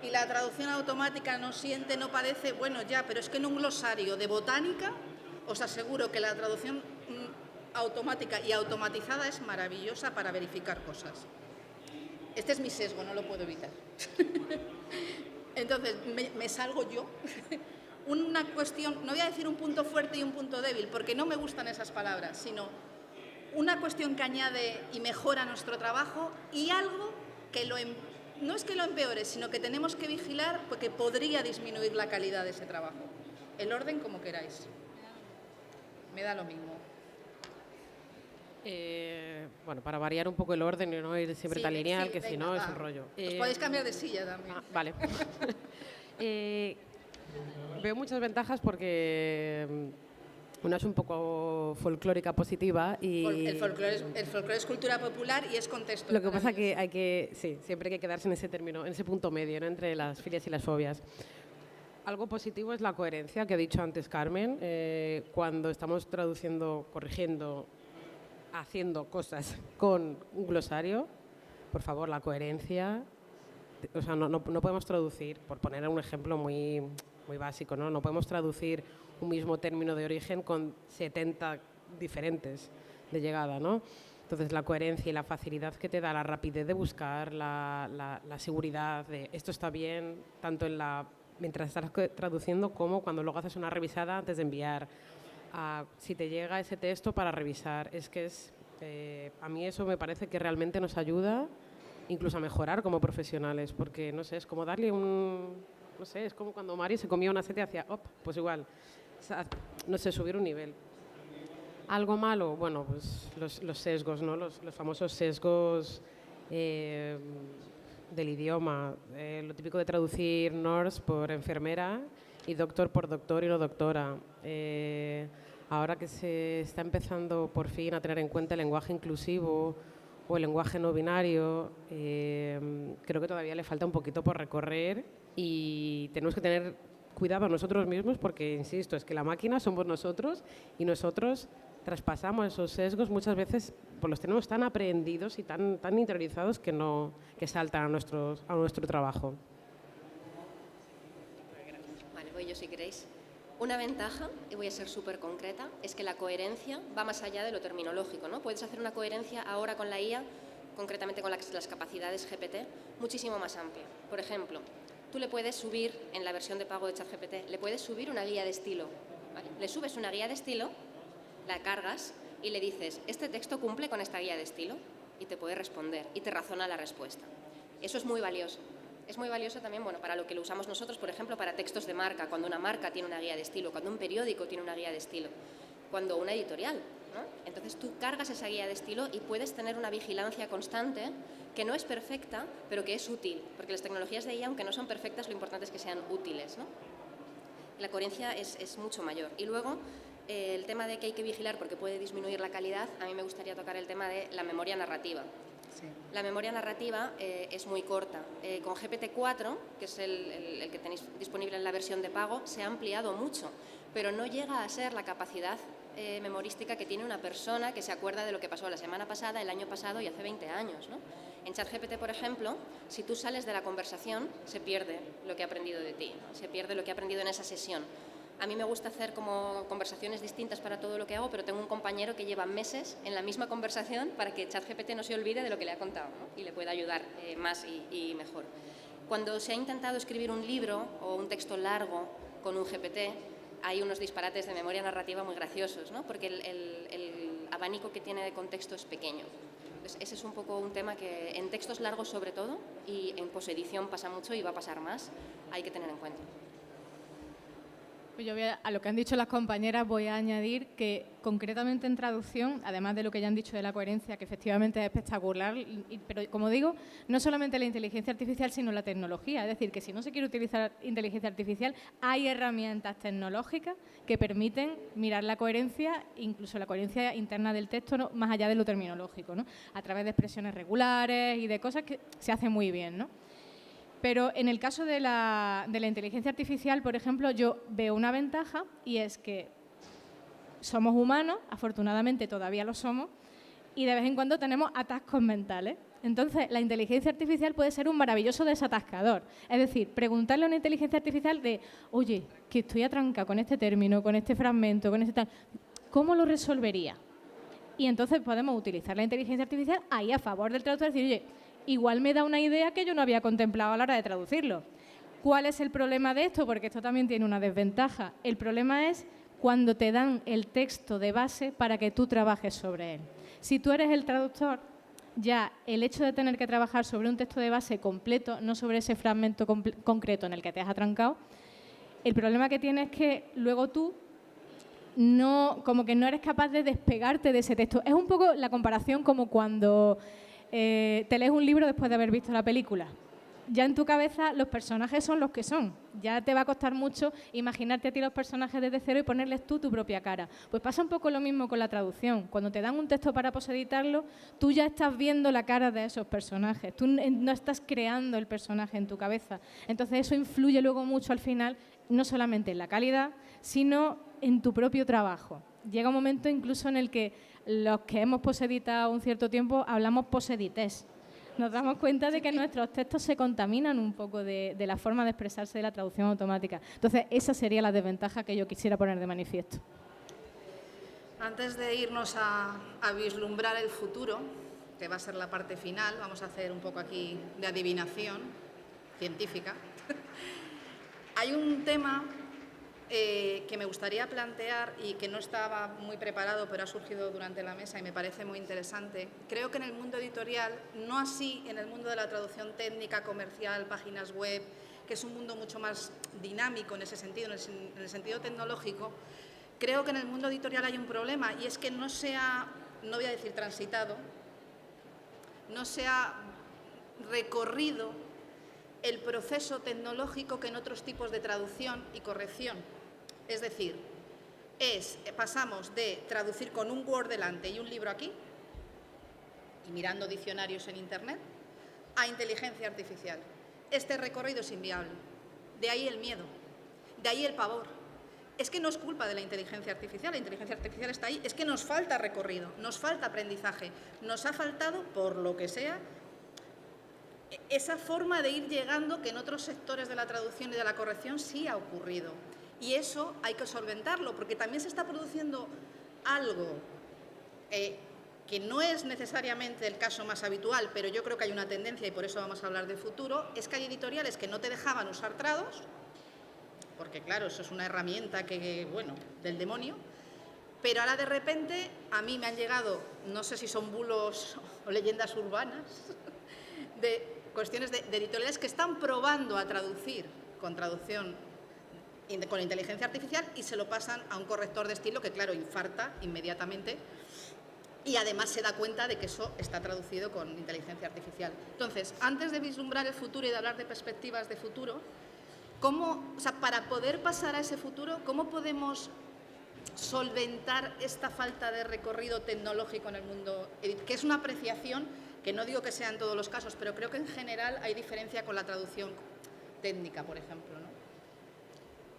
y la traducción automática no siente, no parece, bueno ya, pero es que en un glosario de botánica os aseguro que la traducción automática y automatizada es maravillosa para verificar cosas. Este es mi sesgo, no lo puedo evitar. Entonces, me salgo yo. Una cuestión, no voy a decir un punto fuerte y un punto débil, porque no me gustan esas palabras, sino una cuestión que añade y mejora nuestro trabajo y algo que no es que lo empeore, sino que tenemos que vigilar porque podría disminuir la calidad de ese trabajo. El orden, como queráis. Me da lo mismo. Bueno, para variar un poco el orden y no ir siempre tan lineal, que si no es un rollo. Os podéis cambiar de silla también. Vale. Veo muchas ventajas porque una es un poco folclórica positiva y... El folclore es cultura popular y es contexto. Lo que pasa que siempre hay que quedarse en ese término, en ese punto medio, ¿no? Entre las filias y las fobias. Algo positivo es la coherencia que ha dicho antes Carmen. Cuando estamos traduciendo, corrigiendo, haciendo cosas con un glosario, por favor, la coherencia. O sea, no podemos traducir, por poner un ejemplo muy básico, ¿no? No podemos traducir un mismo término de origen con 70 diferentes de llegada, ¿no? Entonces, la coherencia y la facilidad que te da, la rapidez de buscar, la seguridad de esto está bien, tanto mientras estás traduciendo como cuando luego haces una revisada antes de enviar. Si te llega ese texto para revisar, a mí eso me parece que realmente nos ayuda incluso a mejorar como profesionales, porque no sé, es como darle es como cuando Mari se comía una seta y hacía, pues igual, o sea, no sé, subir un nivel. Algo malo, bueno, pues los sesgos, ¿no? Los famosos sesgos del idioma, lo típico de traducir nurse por enfermera y doctor por doctor y no doctora. Ahora que se está empezando por fin a tener en cuenta el lenguaje inclusivo o el lenguaje no binario, creo que todavía le falta un poquito por recorrer y tenemos que tener cuidado nosotros mismos porque, insisto, es que la máquina somos nosotros y nosotros traspasamos esos sesgos muchas veces, pues los tenemos tan aprehendidos y tan interiorizados que saltan a nuestro trabajo. Vale, voy yo si queréis. Una ventaja, y voy a ser súper concreta, es que la coherencia va más allá de lo terminológico, ¿no? Puedes hacer una coherencia ahora con la IA, concretamente con las capacidades GPT, muchísimo más amplia. Por ejemplo, tú le puedes subir, en la versión de pago de ChatGPT, le puedes subir una guía de estilo, ¿vale? Le subes una guía de estilo, la cargas y le dices, este texto cumple con esta guía de estilo, y te puede responder, y te razona la respuesta. Eso es muy valioso. Es muy valioso también, bueno, para lo que lo usamos nosotros, por ejemplo, para textos de marca, cuando una marca tiene una guía de estilo, cuando un periódico tiene una guía de estilo, cuando una editorial, ¿no? Entonces tú cargas esa guía de estilo y puedes tener una vigilancia constante que no es perfecta, pero que es útil, porque las tecnologías de IA, aunque no son perfectas, lo importante es que sean útiles, ¿no? La coherencia es mucho mayor. Y luego, el tema de que hay que vigilar porque puede disminuir la calidad, a mí me gustaría tocar el tema de la memoria narrativa. Sí. La memoria narrativa es muy corta. Con GPT-4, que es el que tenéis disponible en la versión de pago, se ha ampliado mucho, pero no llega a ser la capacidad memorística que tiene una persona que se acuerda de lo que pasó la semana pasada, el año pasado y hace 20 años, ¿no? En ChatGPT, por ejemplo, si tú sales de la conversación, se pierde lo que ha aprendido de ti, ¿no? Se pierde lo que ha aprendido en esa sesión. A mí me gusta hacer como conversaciones distintas para todo lo que hago, pero tengo un compañero que lleva meses en la misma conversación para que ChatGPT no se olvide de lo que le ha contado, ¿no? Y le pueda ayudar más y mejor. Cuando se ha intentado escribir un libro o un texto largo con un GPT, hay unos disparates de memoria narrativa muy graciosos, ¿no? Porque el abanico que tiene de contexto es pequeño. Entonces, ese es un poco un tema que en textos largos sobre todo, y en posedición pasa mucho y va a pasar más, hay que tener en cuenta. Pues yo a lo que han dicho las compañeras voy a añadir que concretamente en traducción, además de lo que ya han dicho de la coherencia, que efectivamente es espectacular, pero como digo, no solamente la inteligencia artificial, sino la tecnología. Es decir, que si no se quiere utilizar inteligencia artificial, hay herramientas tecnológicas que permiten mirar la coherencia, incluso la coherencia interna del texto, ¿no? Más allá de lo terminológico, ¿no? A través de expresiones regulares y de cosas que se hace muy bien, ¿no? Pero en el caso de la inteligencia artificial, por ejemplo, yo veo una ventaja y es que somos humanos, afortunadamente todavía lo somos, y de vez en cuando tenemos atascos mentales. Entonces, la inteligencia artificial puede ser un maravilloso desatascador. Es decir, preguntarle a una inteligencia artificial de, oye, que estoy atrancada con este término, con este fragmento, con este tal, ¿cómo lo resolvería? Y entonces podemos utilizar la inteligencia artificial ahí a favor del traductor y decir, oye, igual me da una idea que yo no había contemplado a la hora de traducirlo. ¿Cuál es el problema de esto? Porque esto también tiene una desventaja. El problema es cuando te dan el texto de base para que tú trabajes sobre él. Si tú eres el traductor, ya el hecho de tener que trabajar sobre un texto de base completo, no sobre ese fragmento concreto en el que te has atrancado, el problema que tienes es que luego tú como que no eres capaz de despegarte de ese texto. Es un poco la comparación como cuando te lees un libro después de haber visto la película. Ya en tu cabeza los personajes son los que son. Ya te va a costar mucho imaginarte a ti los personajes desde cero y ponerles tú tu propia cara. Pues pasa un poco lo mismo con la traducción. Cuando te dan un texto para poseditarlo, tú ya estás viendo la cara de esos personajes. Tú no estás creando el personaje en tu cabeza. Entonces eso influye luego mucho al final, no solamente en la calidad, sino en tu propio trabajo. Llega un momento incluso en el que los que hemos poseditado un cierto tiempo hablamos posedités. Nos damos cuenta de que nuestros textos se contaminan un poco de la forma de expresarse de la traducción automática. Entonces, esa sería la desventaja que yo quisiera poner de manifiesto. Antes de irnos a vislumbrar el futuro, que va a ser la parte final, vamos a hacer un poco aquí de adivinación científica. Hay un tema que me gustaría plantear y que no estaba muy preparado, pero ha surgido durante la mesa y me parece muy interesante. Creo que en el mundo editorial, no así en el mundo de la traducción técnica, comercial, páginas web, que es un mundo mucho más dinámico en ese sentido, en el sentido tecnológico, creo que en el mundo editorial hay un problema y es que no se ha, no voy a decir transitado, no se ha recorrido el proceso tecnológico que en otros tipos de traducción y corrección. Es decir, pasamos de traducir con un Word delante y un libro aquí, y mirando diccionarios en Internet, a inteligencia artificial. Este recorrido es inviable. De ahí el miedo, de ahí el pavor. Es que no es culpa de la inteligencia artificial está ahí, es que nos falta recorrido, nos falta aprendizaje, nos ha faltado, por lo que sea, esa forma de ir llegando que en otros sectores de la traducción y de la corrección sí ha ocurrido. Y eso hay que solventarlo, porque también se está produciendo algo que no es necesariamente el caso más habitual, pero yo creo que hay una tendencia, y por eso vamos a hablar de futuro, es que hay editoriales que no te dejaban usar trados, porque claro, eso es una herramienta bueno, del demonio, pero ahora de repente a mí me han llegado, no sé si son bulos o leyendas urbanas, de cuestiones de editoriales que están probando a traducir con traducción con inteligencia artificial y se lo pasan a un corrector de estilo que, claro, infarta inmediatamente y además se da cuenta de que eso está traducido con inteligencia artificial. Entonces, antes de vislumbrar el futuro y de hablar de perspectivas de futuro, para poder pasar a ese futuro, ¿cómo podemos solventar esta falta de recorrido tecnológico en el mundo? Que es una apreciación que no digo que sea en todos los casos, pero creo que en general hay diferencia con la traducción técnica, por ejemplo, ¿no?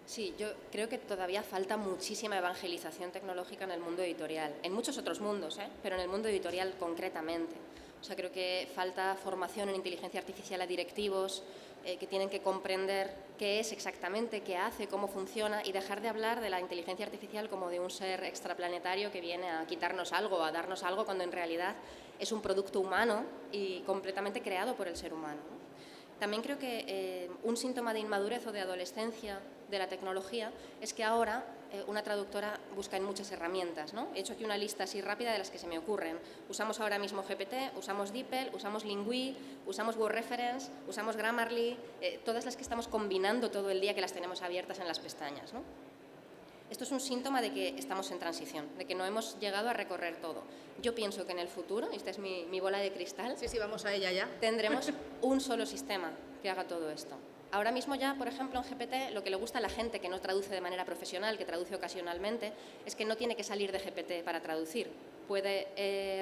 Sí, yo creo que todavía falta muchísima evangelización tecnológica en el mundo editorial, en muchos otros mundos, pero en el mundo editorial concretamente. O sea, creo que falta formación en inteligencia artificial a directivos que tienen que comprender qué es exactamente, qué hace, cómo funciona y dejar de hablar de la inteligencia artificial como de un ser extraplanetario que viene a quitarnos algo, a darnos algo, cuando en realidad es un producto humano y completamente creado por el ser humano, ¿no? También creo que un síntoma de inmadurez o de adolescencia de la tecnología es que ahora una traductora busca en muchas herramientas, ¿no? He hecho aquí una lista así rápida de las que se me ocurren. Usamos ahora mismo GPT, usamos DeepL, usamos Lingui, usamos Word Reference, usamos Grammarly, todas las que estamos combinando todo el día, que las tenemos abiertas en las pestañas, ¿no? Esto es un síntoma de que estamos en transición, de que no hemos llegado a recorrer todo. Yo pienso que en el futuro, y esta es mi bola de cristal, sí, vamos a ella ya, tendremos un solo sistema que haga todo esto. Ahora mismo ya, por ejemplo, en GPT, lo que le gusta a la gente que no traduce de manera profesional, que traduce ocasionalmente, es que no tiene que salir de GPT para traducir. Puede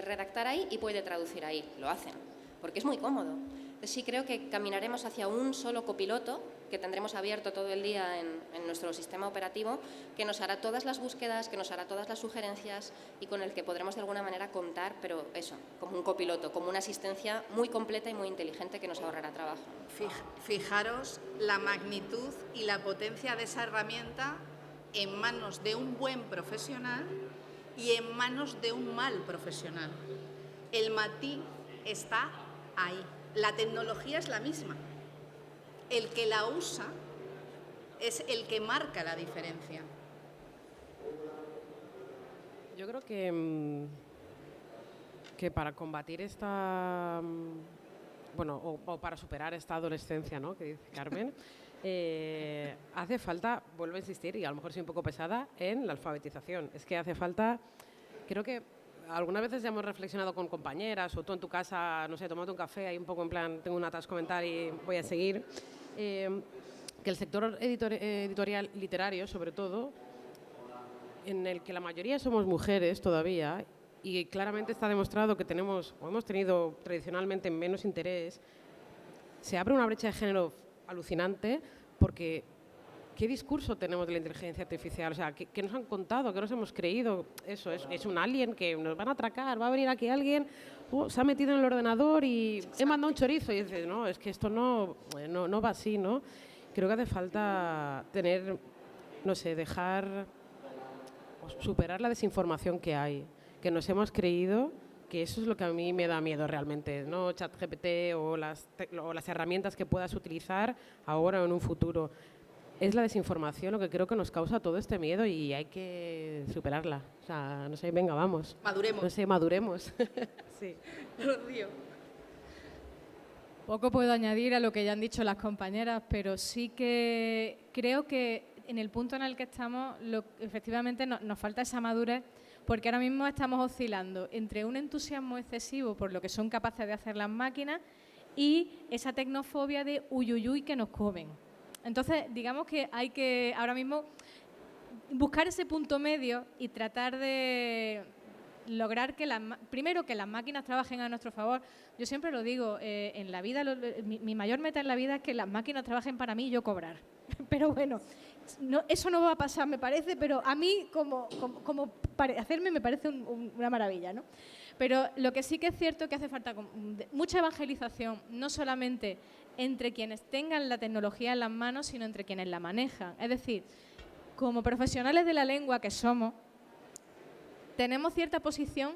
redactar ahí y puede traducir ahí. Lo hacen, porque es muy cómodo. Sí creo que caminaremos hacia un solo copiloto que tendremos abierto todo el día en nuestro sistema operativo, que nos hará todas las búsquedas, que nos hará todas las sugerencias y con el que podremos de alguna manera contar, pero eso, como un copiloto, como una asistencia muy completa y muy inteligente que nos ahorrará trabajo. Fijaros la magnitud y la potencia de esa herramienta en manos de un buen profesional y en manos de un mal profesional. El matiz está ahí. La tecnología es la misma. El que la usa es el que marca la diferencia. Yo creo que para combatir esta, bueno, o para superar esta adolescencia, ¿no?, que dice Carmen, hace falta, vuelvo a insistir, y a lo mejor soy un poco pesada, en la alfabetización. Es que hace falta, creo que algunas veces ya hemos reflexionado con compañeras o tú en tu casa, no sé, tomando un café, ahí un poco en plan, tengo un atasco mental y voy a seguir, que el sector editorial literario, sobre todo, en el que la mayoría somos mujeres todavía, y claramente está demostrado que tenemos, o hemos tenido tradicionalmente menos interés, se abre una brecha de género alucinante porque ¿qué discurso tenemos de la inteligencia artificial? O sea, ¿qué nos han contado? ¿Qué nos hemos creído? Eso, es un alien que nos van a atracar, va a venir aquí alguien, se ha metido en el ordenador y he mandado un chorizo. Y dices, no, es que esto no va así, ¿no? Creo que hace falta tener, no sé, dejar, superar la desinformación que hay, que nos hemos creído, que eso es lo que a mí me da miedo realmente, no ChatGPT o las herramientas que puedas utilizar ahora o en un futuro. Es la desinformación lo que creo que nos causa todo este miedo y hay que superarla. O sea, no sé, venga, vamos. Maduremos. No sé, maduremos. Sí. Rocío. Poco puedo añadir a lo que ya han dicho las compañeras, pero sí que creo que en el punto en el que estamos, efectivamente nos falta esa madurez, porque ahora mismo estamos oscilando entre un entusiasmo excesivo por lo que son capaces de hacer las máquinas y esa tecnofobia de uyuyuy que nos comen. Entonces, digamos que hay que ahora mismo buscar ese punto medio y tratar de lograr que primero que las máquinas trabajen a nuestro favor. Yo siempre lo digo, en la vida, mi mayor meta en la vida es que las máquinas trabajen para mí y yo cobrar. Pero bueno, eso no va a pasar, me parece, pero a mí como hacerme me parece una maravilla, ¿no? Pero lo que sí que es cierto es que hace falta mucha evangelización, no solamente entre quienes tengan la tecnología en las manos, sino entre quienes la manejan. Es decir, como profesionales de la lengua que somos, tenemos cierta posición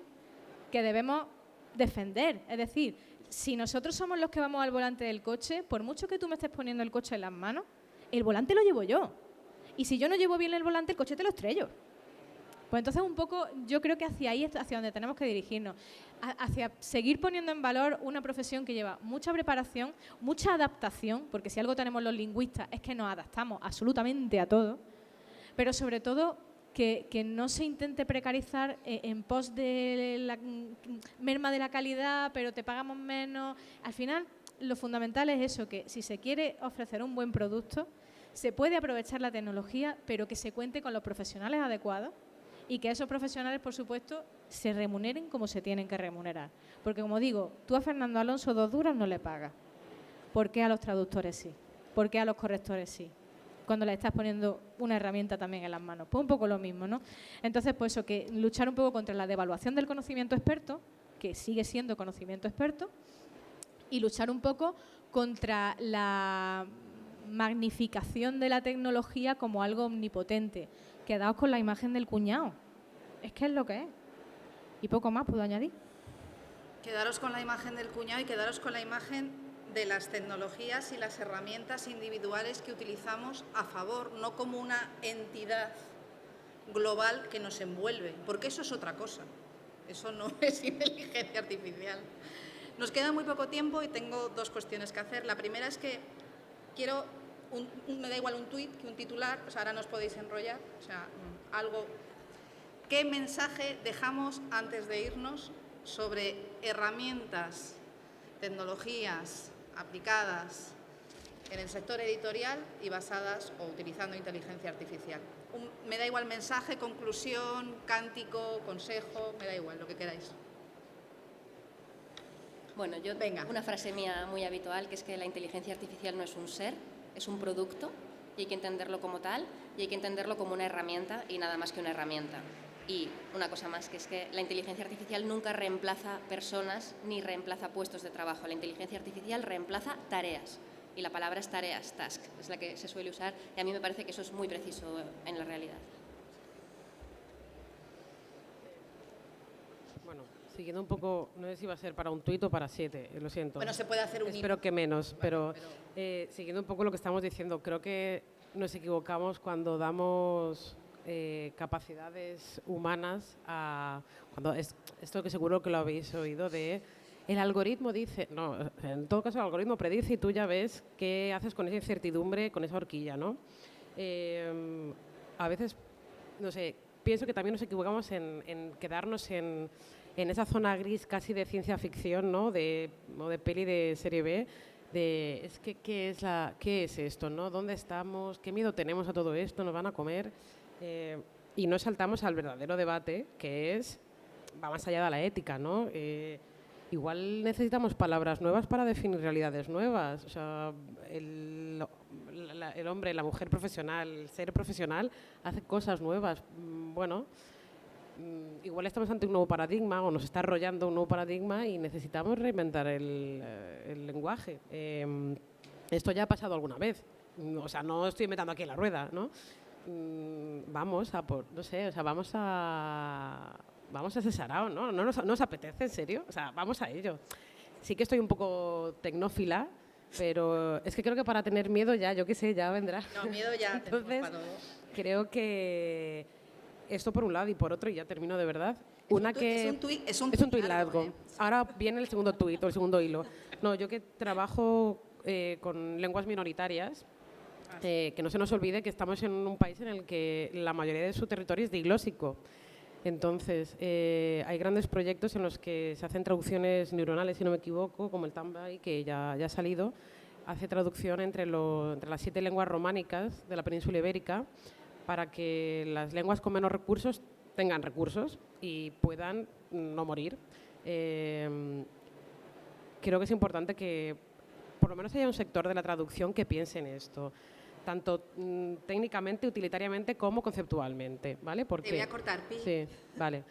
que debemos defender. Es decir, si nosotros somos los que vamos al volante del coche, por mucho que tú me estés poniendo el coche en las manos, el volante lo llevo yo. Y si yo no llevo bien el volante, el coche te lo estrello. Pues entonces un poco yo creo que hacia ahí es hacia donde tenemos que dirigirnos, hacia seguir poniendo en valor una profesión que lleva mucha preparación, mucha adaptación, porque si algo tenemos los lingüistas es que nos adaptamos absolutamente a todo, pero sobre todo que no se intente precarizar en pos de la merma de la calidad, pero te pagamos menos. Al final lo fundamental es eso, que si se quiere ofrecer un buen producto, se puede aprovechar la tecnología, pero que se cuente con los profesionales adecuados y que esos profesionales, por supuesto, se remuneren como se tienen que remunerar. Porque, como digo, tú a Fernando Alonso 2 duros no le pagas. ¿Por qué a los traductores sí? ¿Por qué a los correctores sí? Cuando le estás poniendo una herramienta también en las manos. Pues un poco lo mismo, ¿no? Entonces, pues eso, que luchar un poco contra la devaluación del conocimiento experto, que sigue siendo conocimiento experto, y luchar un poco contra la magnificación de la tecnología como algo omnipotente. Quedaos con la imagen del cuñado. Es que es lo que es. Y poco más puedo añadir. Quedaros con la imagen del cuñado y quedaros con la imagen de las tecnologías y las herramientas individuales que utilizamos a favor, no como una entidad global que nos envuelve, porque eso es otra cosa. Eso no es inteligencia artificial. Nos queda muy poco tiempo y tengo 2 cuestiones que hacer. La primera es que quiero, me da igual un tuit que un titular, o sea, ahora no os podéis enrollar, o sea, algo. ¿Qué mensaje dejamos antes de irnos sobre herramientas, tecnologías aplicadas en el sector editorial y basadas o utilizando inteligencia artificial? Me da igual mensaje, conclusión, cántico, consejo, me da igual, lo que queráis. Bueno, Venga. una frase mía muy habitual, que es que la inteligencia artificial no es un ser, es un producto y hay que entenderlo como tal y hay que entenderlo como una herramienta y nada más que una herramienta. Y una cosa más, que es que la inteligencia artificial nunca reemplaza personas ni reemplaza puestos de trabajo. La inteligencia artificial reemplaza tareas y la palabra es tareas, task, es la que se suele usar y a mí me parece que eso es muy preciso en la realidad. Bueno, siguiendo un poco, no sé si va a ser para un tuit o para 7, lo siento. Bueno, se puede hacer un Espero que menos, pero siguiendo un poco lo que estamos diciendo, creo que nos equivocamos cuando damos capacidades humanas a... Esto que seguro que lo habéis oído de... El algoritmo dice... No, en todo caso el algoritmo predice y tú ya ves qué haces con esa incertidumbre, con esa horquilla, ¿no? A veces, no sé, pienso que también nos equivocamos en quedarnos en esa zona gris casi de ciencia ficción, ¿no? O de peli de serie B, es que ¿qué es esto, ¿no? ¿Dónde estamos? ¿Qué miedo tenemos a todo esto? ¿Nos van a comer? Y no saltamos al verdadero debate, que va más allá de la ética, ¿no? Igual necesitamos palabras nuevas para definir realidades nuevas. O sea, el hombre, la mujer profesional, el ser profesional hace cosas nuevas. Bueno, igual estamos ante un nuevo paradigma o nos está arrollando un nuevo paradigma y necesitamos reinventar el lenguaje. Esto ya ha pasado alguna vez. O sea, no estoy inventando aquí la rueda, ¿no? Vamos a por, no sé, o sea, vamos a ese sarao, ¿no? ¿No nos apetece, en serio? O sea, vamos a ello. Sí que estoy un poco tecnófila, pero es que creo que para tener miedo ya, yo qué sé, ya vendrá. No, miedo ya. Entonces, creo que esto por un lado y por otro, y ya termino de verdad. Es un tuit largo. Ahora viene el segundo tuit o el segundo hilo. No, yo que trabajo con lenguas minoritarias, que no se nos olvide que estamos en un país en el que la mayoría de su territorio es diglósico. Entonces, hay grandes proyectos en los que se hacen traducciones neuronales, si no me equivoco, como el Tambay, que ya ha salido, hace traducción entre las 7 lenguas románicas de la península ibérica para que las lenguas con menos recursos tengan recursos y puedan no morir. Creo que es importante que por lo menos haya un sector de la traducción que piense en esto, tanto técnicamente, utilitariamente, como conceptualmente, ¿vale? Te voy a cortar, Pi. Sí, vale.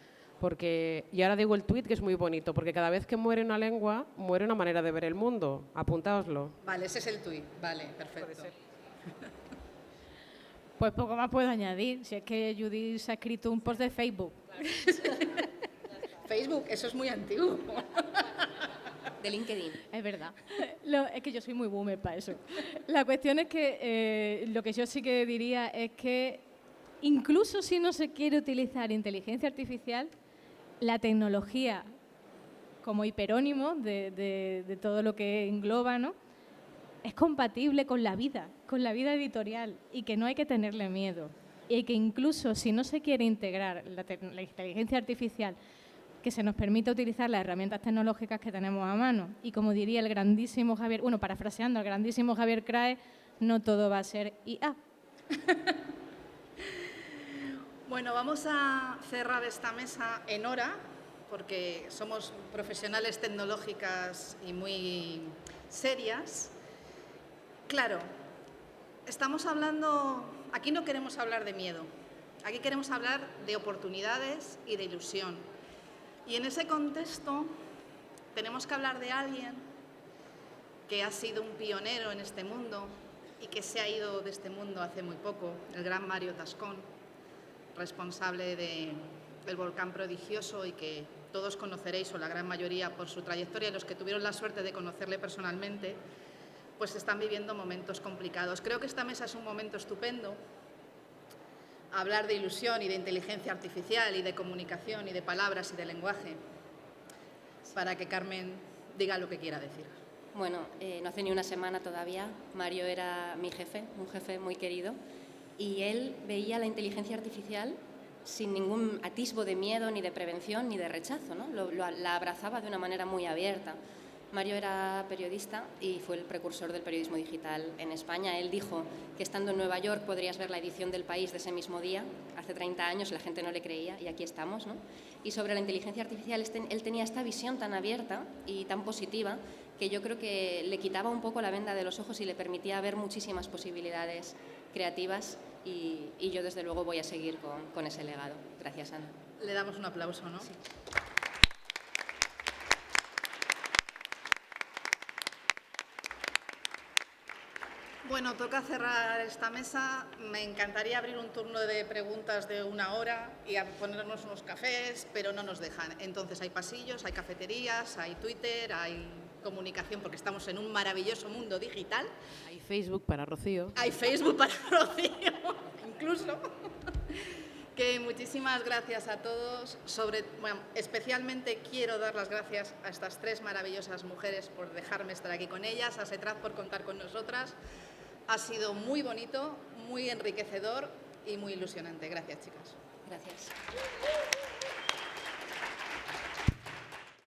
Y ahora digo el tuit, que es muy bonito, porque cada vez que muere una lengua, muere una manera de ver el mundo. Apuntaoslo. Vale, ese es el tuit. Vale, perfecto. Pues poco más puedo añadir, si es que Judith se ha escrito un post de Facebook. Facebook, eso es muy antiguo. De LinkedIn. Es verdad. Es que yo soy muy boomer para eso. La cuestión es que lo que yo sí que diría es que incluso si no se quiere utilizar inteligencia artificial, la tecnología como hiperónimo de todo lo que engloba, ¿no?, es compatible con la vida editorial y que no hay que tenerle miedo. Y que incluso si no se quiere integrar la inteligencia artificial, que se nos permita utilizar las herramientas tecnológicas que tenemos a mano. Y como diría el grandísimo Javier, bueno, parafraseando al grandísimo Javier Crae, no todo va a ser IA. Bueno, vamos a cerrar esta mesa en hora, porque somos profesionales tecnológicas y muy serias. Claro, estamos hablando, aquí no queremos hablar de miedo, aquí queremos hablar de oportunidades y de ilusión. Y en ese contexto tenemos que hablar de alguien que ha sido un pionero en este mundo y que se ha ido de este mundo hace muy poco, el gran Mario Tascón, responsable del volcán prodigioso y que todos conoceréis, o la gran mayoría, por su trayectoria, y los que tuvieron la suerte de conocerle personalmente, pues están viviendo momentos complicados. Creo que esta mesa es un momento estupendo. Hablar de ilusión y de inteligencia artificial y de comunicación y de palabras y de lenguaje, para que Carmen diga lo que quiera decir. Bueno, no hace ni una semana todavía, Mario era mi jefe, un jefe muy querido, y él veía la inteligencia artificial sin ningún atisbo de miedo, ni de prevención, ni de rechazo, ¿no? La abrazaba de una manera muy abierta. Mario era periodista y fue el precursor del periodismo digital en España. Él dijo que estando en Nueva York podrías ver la edición del País de ese mismo día. Hace 30 años la gente no le creía y aquí estamos, ¿no? Y sobre la inteligencia artificial, él tenía esta visión tan abierta y tan positiva que yo creo que le quitaba un poco la venda de los ojos y le permitía ver muchísimas posibilidades creativas y yo desde luego voy a seguir con ese legado. Gracias, Ana. Le damos un aplauso, ¿no? Sí. Bueno, toca cerrar esta mesa. Me encantaría abrir un turno de preguntas de 1 hora y a ponernos unos cafés, pero no nos dejan. Entonces hay pasillos, hay cafeterías, hay Twitter, hay comunicación, porque estamos en un maravilloso mundo digital. Hay Facebook para Rocío. Hay Facebook para Rocío, incluso. Que muchísimas gracias a todos. Especialmente quiero dar las gracias a estas 3 maravillosas mujeres por dejarme estar aquí con ellas, a Setraz por contar con nosotras. Ha sido muy bonito, muy enriquecedor y muy ilusionante. Gracias, chicas. Gracias.